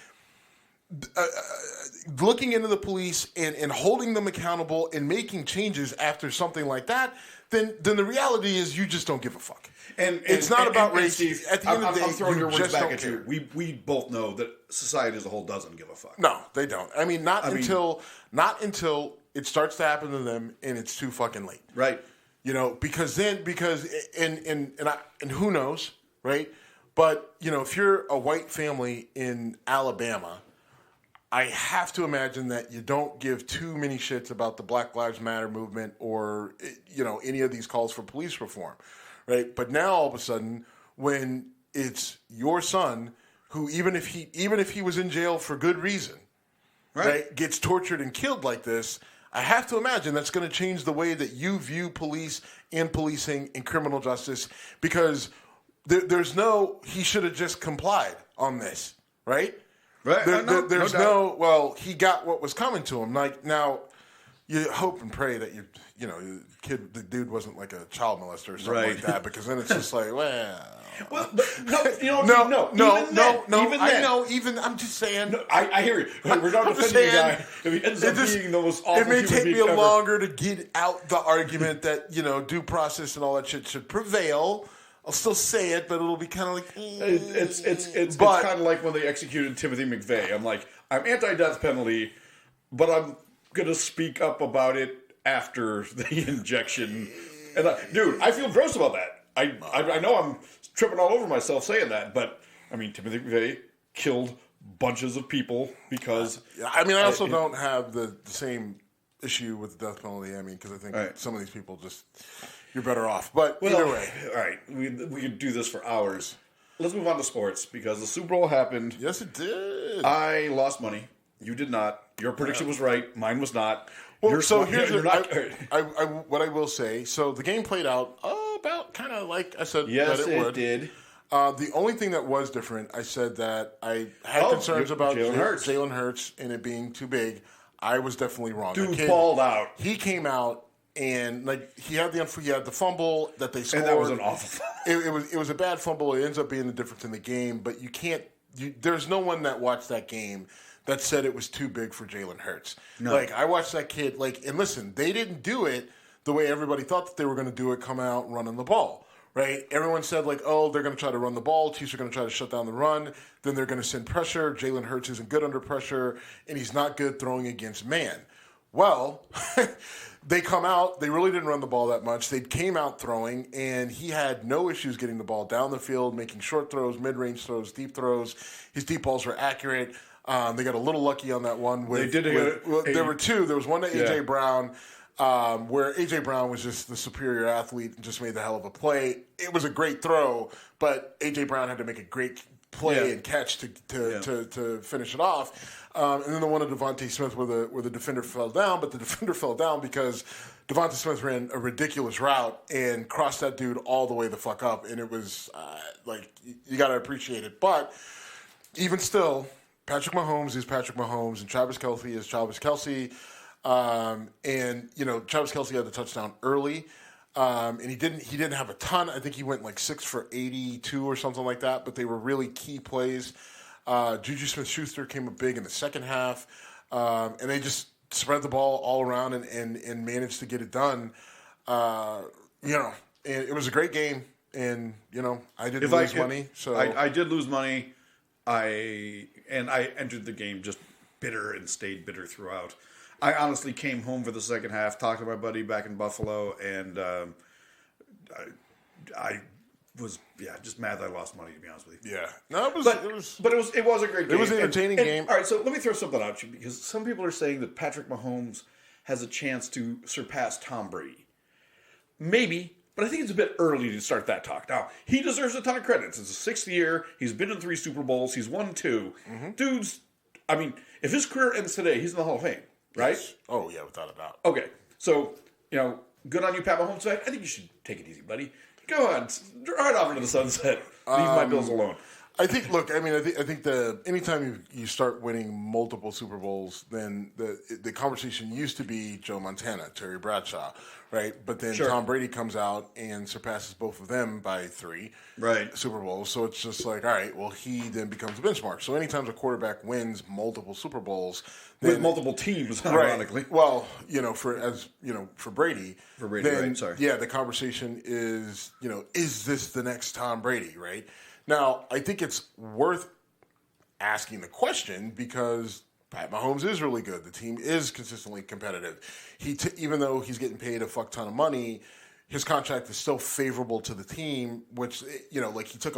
looking into the police and holding them accountable and making changes after something like that, then the reality is you just don't give a fuck. And it's not about race. Steve, at the end of the day, I'm throwing your words back at you. We both know that society as a whole doesn't give a fuck. No, they don't. I mean, not until it starts to happen to them and it's too fucking late. Right. Because who knows, right? But, if you're a white family in Alabama, I have to imagine that you don't give too many shits about the Black Lives Matter movement or, any of these calls for police reform, right? But now all of a sudden, when it's your son who, even if he was in jail for good reason, right, gets tortured and killed like this, I have to imagine that's going to change the way that you view police and policing and criminal justice, because there's no, he should have just complied on this, right? Right. There's no, he got what was coming to him. Like, now, you hope and pray that the dude wasn't like a child molester or something like that, because then it's just like, Well, I'm just saying. No, I hear you. We're not defending the guy if he ends up being the most awful. It may take me longer to get out the argument that due process and all that shit should prevail. I'll still say it, but it'll be kind of like it's kind of like when they executed Timothy McVeigh. I'm like, I'm anti-death penalty, but I'm gonna speak up about it after the injection. And dude, I feel gross about that. I know I'm tripping all over myself saying that, but I mean, Timothy McVeigh killed bunches of people because. I also don't have the same issue with the death penalty. I mean, because I think some of these people just. You're better off. But either way. All right. We could do this for hours. Let's move on to sports, because the Super Bowl happened. Yes, it did. I lost money. You did not. Your prediction was right. Mine was not. Well, what I will say. So the game played out about kind of like I said that it would. Did. The only thing that was different, I said that I had concerns about Jalen Hurts and it being too big. I was definitely wrong. Dude balled out. He came out. And he had the fumble that they scored. And that was an awful fumble. It was a bad fumble. It ends up being the difference in the game. But you can't. There's no one that watched that game that said it was too big for Jalen Hurts. No. I watched that kid. And listen, they didn't do it the way everybody thought that they were going to do it. Come out running the ball, right? Everyone said they're going to try to run the ball. Chiefs are going to try to shut down the run. Then they're going to send pressure. Jalen Hurts isn't good under pressure, and he's not good throwing against man. Well. They come out, they really didn't run the ball that much. They came out throwing, and he had no issues getting the ball down the field, making short throws, mid-range throws, deep throws. His deep balls were accurate. They got a little lucky on that one. There were two. There was one to A.J. Brown, where A.J. Brown was just the superior athlete and just made the hell of a play. It was a great throw, but A.J. Brown had to make a great play and catch to finish it off. And then the one of Devontae Smith where the defender fell down, but the defender fell down because Devontae Smith ran a ridiculous route and crossed that dude all the way the fuck up. And it was you got to appreciate it. But even still, Patrick Mahomes is Patrick Mahomes and Travis Kelce is Travis Kelce. And Travis Kelce had the touchdown early. And he didn't have a ton. I think he went 6 for 82 or something like that, but they were really key plays. Juju Smith-Schuster came up big in the second half, and they just spread the ball all around and managed to get it done. And it was a great game, and I didn't lose money. So I did lose money. I entered the game just bitter and stayed bitter throughout. I honestly came home for the second half, talked to my buddy back in Buffalo, and I was just mad that I lost money, to be honest with you. Yeah, no, it was a great game. It was an entertaining game. All right, so let me throw something at you, because some people are saying that Patrick Mahomes has a chance to surpass Tom Brady. Maybe, but I think it's a bit early to start that talk. Now, he deserves a ton of credit. It's his 6th year. He's been in 3 Super Bowls. He's won 2. Mm-hmm. Dude's, if his career ends today, he's in the Hall of Fame, right? Yes. Oh, yeah, without a doubt. Okay, so, good on you, Pat Mahomes. I think you should take it easy, buddy. Go on, right off into the sunset. Leave my Bills alone. I think. Look, I mean, I think anytime you start winning multiple Super Bowls, then the conversation used to be Joe Montana, Terry Bradshaw, right? But then Tom Brady comes out and surpasses both of them by 3 Super Bowls. So it's just like, all right, well, he then becomes a benchmark. So anytime a quarterback wins multiple Super Bowls with multiple teams, ironically, right, well, for Brady, then, right? Sorry, yeah, the conversation is, is this the next Tom Brady, right? Now, I think it's worth asking the question because Pat Mahomes is really good. The team is consistently competitive. Even though he's getting paid a fuck ton of money, his contract is still favorable to the team, which, he took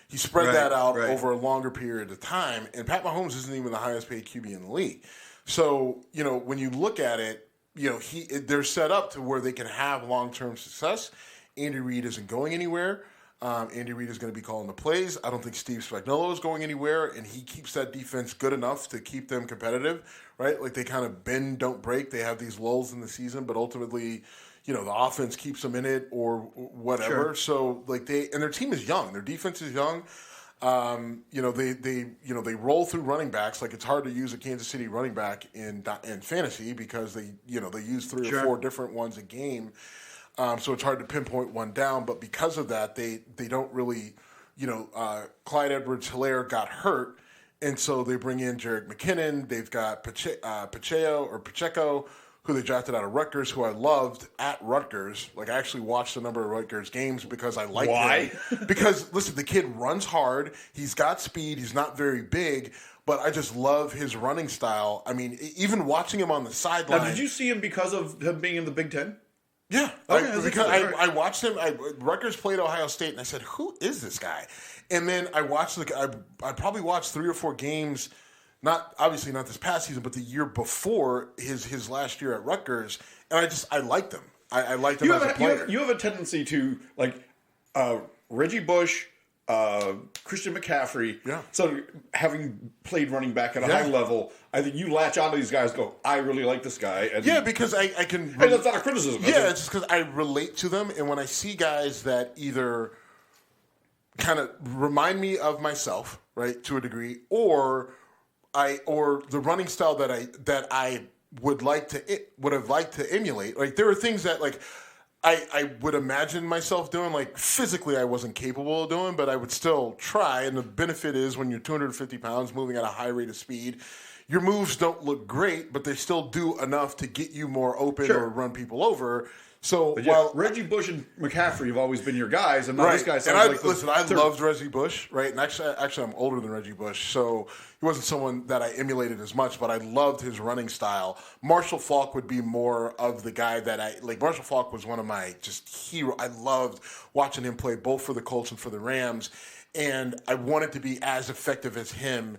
he spread that out over a longer period of time. And Pat Mahomes isn't even the highest paid QB in the league. So, when you look at it, they're set up to where they can have long-term success. Andy Reid isn't going anywhere. Andy Reid is going to be calling the plays. I don't think Steve Spagnuolo is going anywhere, and he keeps that defense good enough to keep them competitive, right? Like they kind of bend, don't break. They have these lulls in the season, but ultimately, the offense keeps them in it or whatever. Sure. So their team is young. Their defense is young. They roll through running backs. Like it's hard to use a Kansas City running back in fantasy because they use 3 or 4 different ones a game. So it's hard to pinpoint one down, but because of that, they don't really, Clyde Edwards-Helaire got hurt, and so they bring in Jerick McKinnon. They've got Pacheco, who they drafted out of Rutgers, who I loved at Rutgers. Like I actually watched a number of Rutgers games because I liked him. Because listen, the kid runs hard. He's got speed. He's not very big. But I just love his running style. I mean, even watching him on the sideline. Now, did you see him because of him being in the Big Ten? Yeah, I watched him. Rutgers played Ohio State, and I said, "Who is this guy?" And then I watched. I probably watched 3 or 4 games. Obviously not this past season, but the year before his last year at Rutgers, and I liked him. I liked him as a player. You have a tendency to like Reggie Bush, Christian McCaffrey. Yeah. So having played running back at a high level, I think you latch onto these guys and go, I really like this guy. And because I can... Hey, that's not a criticism. Yeah, it's just because I relate to them. And when I see guys that either kind of remind me of myself, right, to a degree, or the running style that I would have liked to emulate. Like there are things that like I would imagine myself doing, like physically I wasn't capable of doing, but I would still try. And the benefit is when you're 250 pounds moving at a high rate of speed, your moves don't look great, but they still do enough to get you more open or run people over. So while Reggie Bush and McCaffrey have always been your guys, and now this guy sounds I loved Reggie Bush, right? And actually, I'm older than Reggie Bush, so he wasn't someone that I emulated as much, but I loved his running style. Marshall Faulk would be more of the guy that I like. Marshall Faulk was one of my hero. I loved watching him play both for the Colts and for the Rams, and I wanted to be as effective as him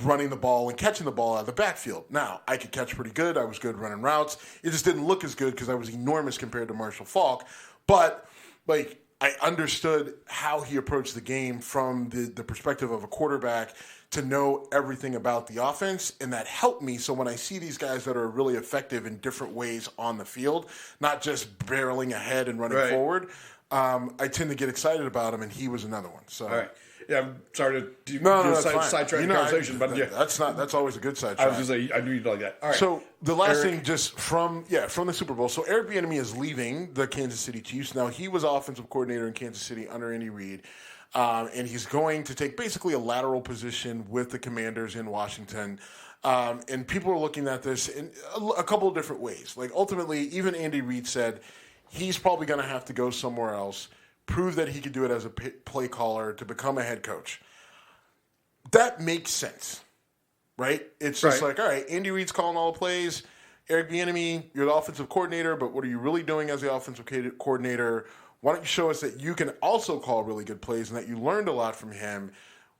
running the ball and catching the ball out of the backfield. Now, I could catch pretty good. I was good running routes. It just didn't look as good because I was enormous compared to Marshall Faulk. But, like, I understood how he approached the game from the perspective of a quarterback to know everything about the offense, and that helped me. So when I see these guys that are really effective in different ways on the field, not just barreling ahead and running forward, I tend to get excited about them, and he was another one. So. All right. Yeah, I'm sorry to sidetrack the conversation, but that's always a good sidetrack. I was going to say, I knew you'd like that. All right. So the last thing, just from the Super Bowl. So Eric Bieniemy is leaving the Kansas City Chiefs. Now he was offensive coordinator in Kansas City under Andy Reid, and he's going to take basically a lateral position with the Commanders in Washington. And people are looking at this in a couple of different ways. Like ultimately, even Andy Reid said he's probably going to have to go somewhere else. Prove that he could do it as a play caller to become a head coach. That makes sense, right? It's just like, all right, Andy Reid's calling all the plays. Eric Bieniemy, you're the offensive coordinator, but what are you really doing as the offensive coordinator? Why don't you show us that you can also call really good plays and that you learned a lot from him?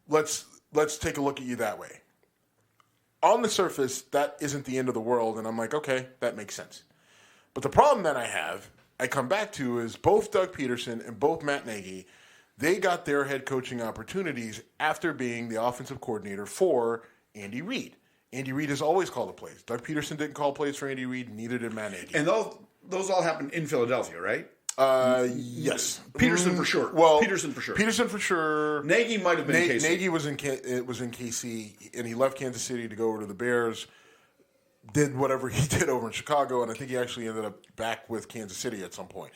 Let's take a look at you that way. On the surface, that isn't the end of the world, and I'm like, okay, that makes sense. But the problem that I come back to is both Doug Peterson and both Matt Nagy, they got their head coaching opportunities after being the offensive coordinator for Andy Reid. Andy Reid has always called the plays. Doug Peterson didn't call plays for Andy Reid, neither did Matt Nagy. And those all happened in Philadelphia, right? Yes. Peterson for sure. Well, Peterson for sure. Peterson for sure. Nagy might have been KC. Nagy was in KC, and he left Kansas City to go over to the Bears. Did whatever he did over in Chicago, and I think he actually ended up back with Kansas City at some point.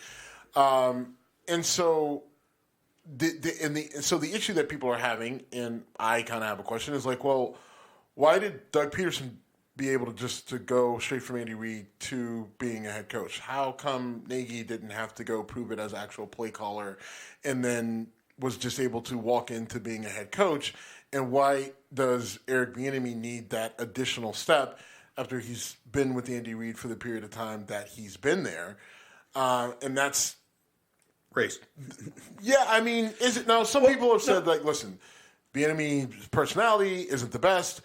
And so, the issue that people are having, and I kind of have a question, is like, well, why did Doug Peterson be able to go straight from Andy Reid to being a head coach? How come Nagy didn't have to go prove it as actual play caller, and then was just able to walk into being a head coach? And why does Eric Bieniemy need that additional step after he's been with Andy Reid for the period of time that he's been there? And that's race. Yeah, I mean, is it now? Some people have said, like, listen, Bieniemy's personality isn't the best.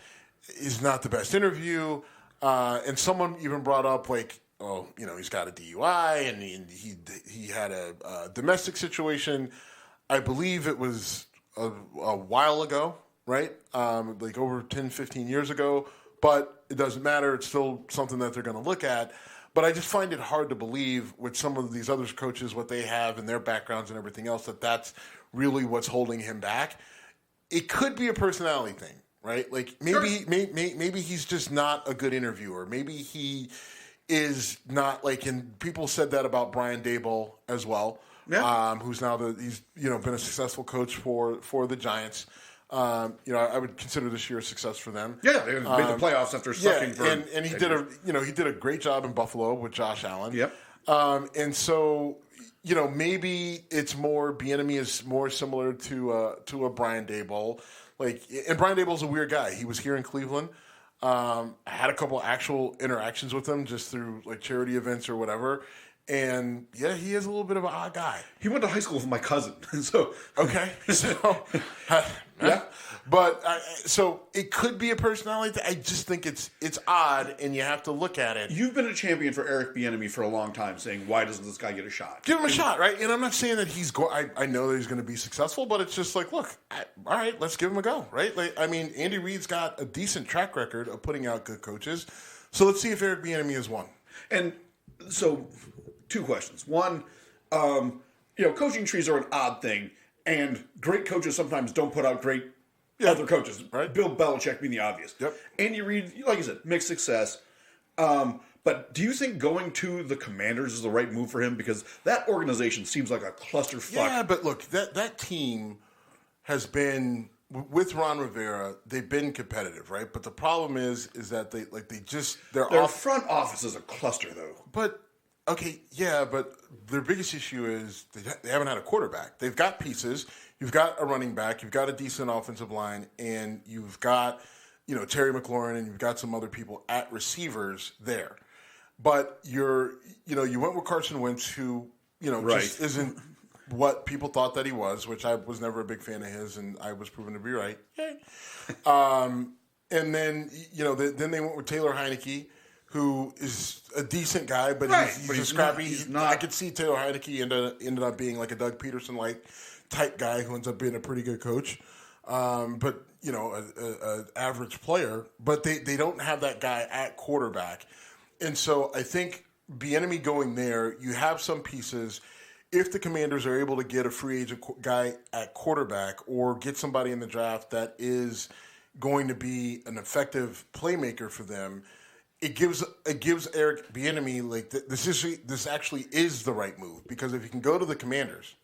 Is not the best interview. And someone even brought up, like, oh, he's got a DUI and he had a domestic situation. I believe it was a while ago, right? Like over 10, 15 years ago. But it doesn't matter. It's still something that they're going to look at. But I just find it hard to believe with some of these other coaches, what they have and their backgrounds and everything else, that's really what's holding him back. It could be a personality thing, right? Like maybe he's just not a good interviewer. Maybe he is not like, and people said that about Brian Daboll as well, who's now he's been a successful coach for the Giants. I would consider this year a success for them. Yeah, they made the playoffs after sucking for. And he did a great job in Buffalo with Josh Allen. Yep. And so maybe it's more Bieniemy is more similar to a Brian Daboll. Like, and Brian Daboll's a weird guy. He was here in Cleveland. I had a couple actual interactions with him just through like charity events or whatever. And yeah, he is a little bit of an odd guy. He went to high school with my cousin, so okay, so yeah, but so it could be a personality thing. I just think it's odd, and you have to look at it. You've been a champion for Eric Bieniemy for a long time, saying why doesn't this guy get a shot? Give him a shot, right? And I'm not saying that he's I know that he's going to be successful, but it's just like, look, all right, let's give him a go, right? Like, I mean, Andy Reid's got a decent track record of putting out good coaches, so let's see if Eric Bieniemy is one. And so. Two questions. One, coaching trees are an odd thing, and great coaches sometimes don't put out great other coaches. Right. Bill Belichick being the obvious. Yep. Andy Reid, like I said, mixed success. But do you think going to the Commanders is the right move for him? Because that organization seems like a clusterfuck. Yeah, but look, that team has been with Ron Rivera. They've been competitive, right? But the problem is that their front office is a cluster, though. But. Okay, yeah, but their biggest issue is they haven't had a quarterback. They've got pieces. You've got a running back. You've got a decent offensive line, and you've got, Terry McLaurin, and you've got some other people at receivers there. But you went with Carson Wentz, who just isn't what people thought that he was, which I was never a big fan of his, and I was proven to be right. Yay. And then then they went with Taylor Heineke, who is a decent guy, but he's scrappy. He's not. I could see Taylor Heineke ended up being like a Doug Peterson-like type guy who ends up being a pretty good coach, but an average player. But they don't have that guy at quarterback, and so I think Bieniemy going there, you have some pieces. If the Commanders are able to get a free agent guy at quarterback or get somebody in the draft that is going to be an effective playmaker for them. It gives Eric Bieniemy like this actually is the right move, because if he can go to the Commanders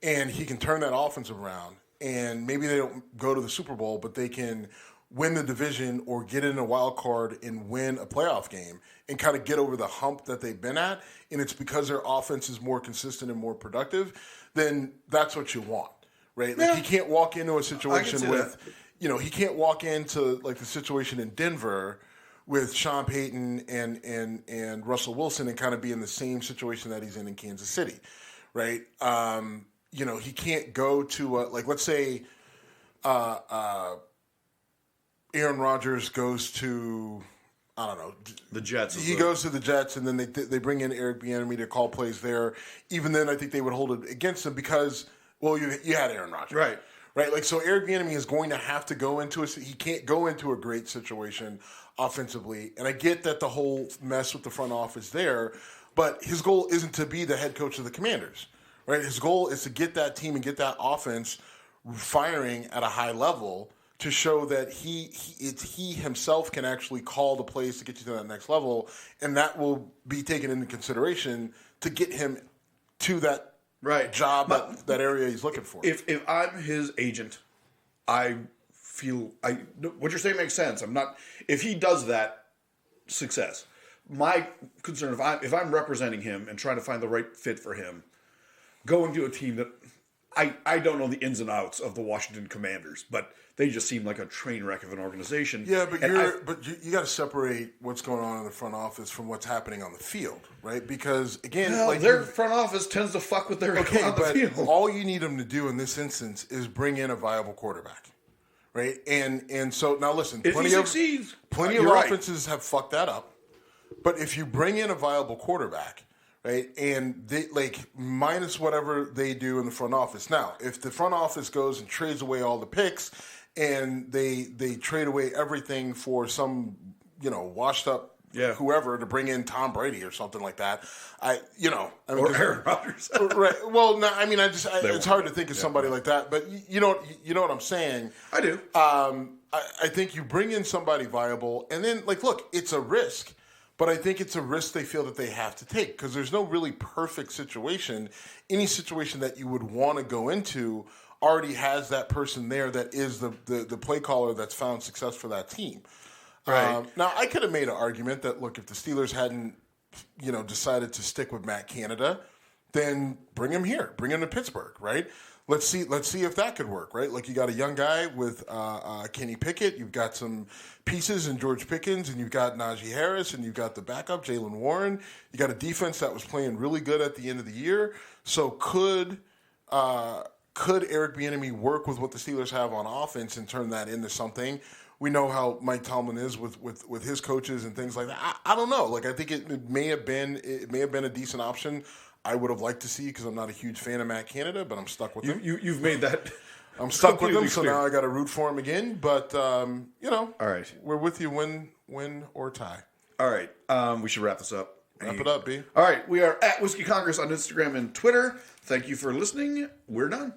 and he can turn that offense around, and maybe they don't go to the Super Bowl, but they can win the division or get in a wild card and win a playoff game and kind of get over the hump that they've been at, and it's because their offense is more consistent and more productive, then that's what you want, right? Like, he can't walk into a situation with, he can't walk into like the situation in Denver with Sean Payton and Russell Wilson and kind of be in the same situation that he's in Kansas City, right? He can't go to let's say Aaron Rodgers goes to, I don't know, the Jets. He goes to the Jets, and then they bring in Eric Bieniemy to call plays there. Even then, I think they would hold it against him because, well, you had Aaron Rodgers, right? Right, like, so Eric Bieniemy is going to have to go into he can't go into a great situation offensively, and I get that the whole mess with the front office there, But his goal isn't to be the head coach of the Commanders, right? His goal is to get that team and get that offense firing at a high level to show that he himself can actually call the plays to get you to that next level, and that will be taken into consideration to get him to that job, that area he's looking for. If I'm his agent, I feel what you're saying makes sense. If he does that, success. My concern, if I'm representing him and trying to find the right fit for him, going to a team that I don't know the ins and outs of the Washington Commanders, but they just seem like a train wreck of an organization. Yeah, but you got to separate what's going on in the front office from what's happening on the field, right? Because again, their front office tends to fuck with their on the field. All you need them to do in this instance is bring in a viable quarterback, right? And so now listen, plenty of offenses have fucked that up, but if you bring in a viable quarterback. Right, and they minus whatever they do in the front office. Now, if the front office goes and trades away all the picks, and they trade away everything for some washed up whoever to bring in Tom Brady or something like that, or Aaron Rodgers, right? Well, no, it's hard to think of somebody like that, but you know what I'm saying. I do. I think you bring in somebody viable, and then look, it's a risk. But I think it's a risk they feel that they have to take because there's no really perfect situation. Any situation that you would want to go into already has that person there that is the play caller that's found success for that team. Right. Now, I could have made an argument that, look, if the Steelers hadn't decided to stick with Matt Canada, then bring him here. Bring him to Pittsburgh, right? Let's see if that could work, right? You got a young guy with Kenny Pickett. You've got some pieces in George Pickens, and you've got Najee Harris, and you've got the backup, Jaylen Warren. You got a defense that was playing really good at the end of the year. So could Eric Bieniemy work with what the Steelers have on offense and turn that into something? We know how Mike Tomlin is with his coaches and things like that. I don't know. I think it may have been a decent option. I would have liked to see because I'm not a huge fan of Matt Canada, but I'm stuck with him. You've made that. I'm stuck with him, so now I got to root for him again. But all right, we're with you, win or tie. All right, we should wrap this up. Wrap it up, B. All right, we are at Whiskey Congress on Instagram and Twitter. Thank you for listening. We're done.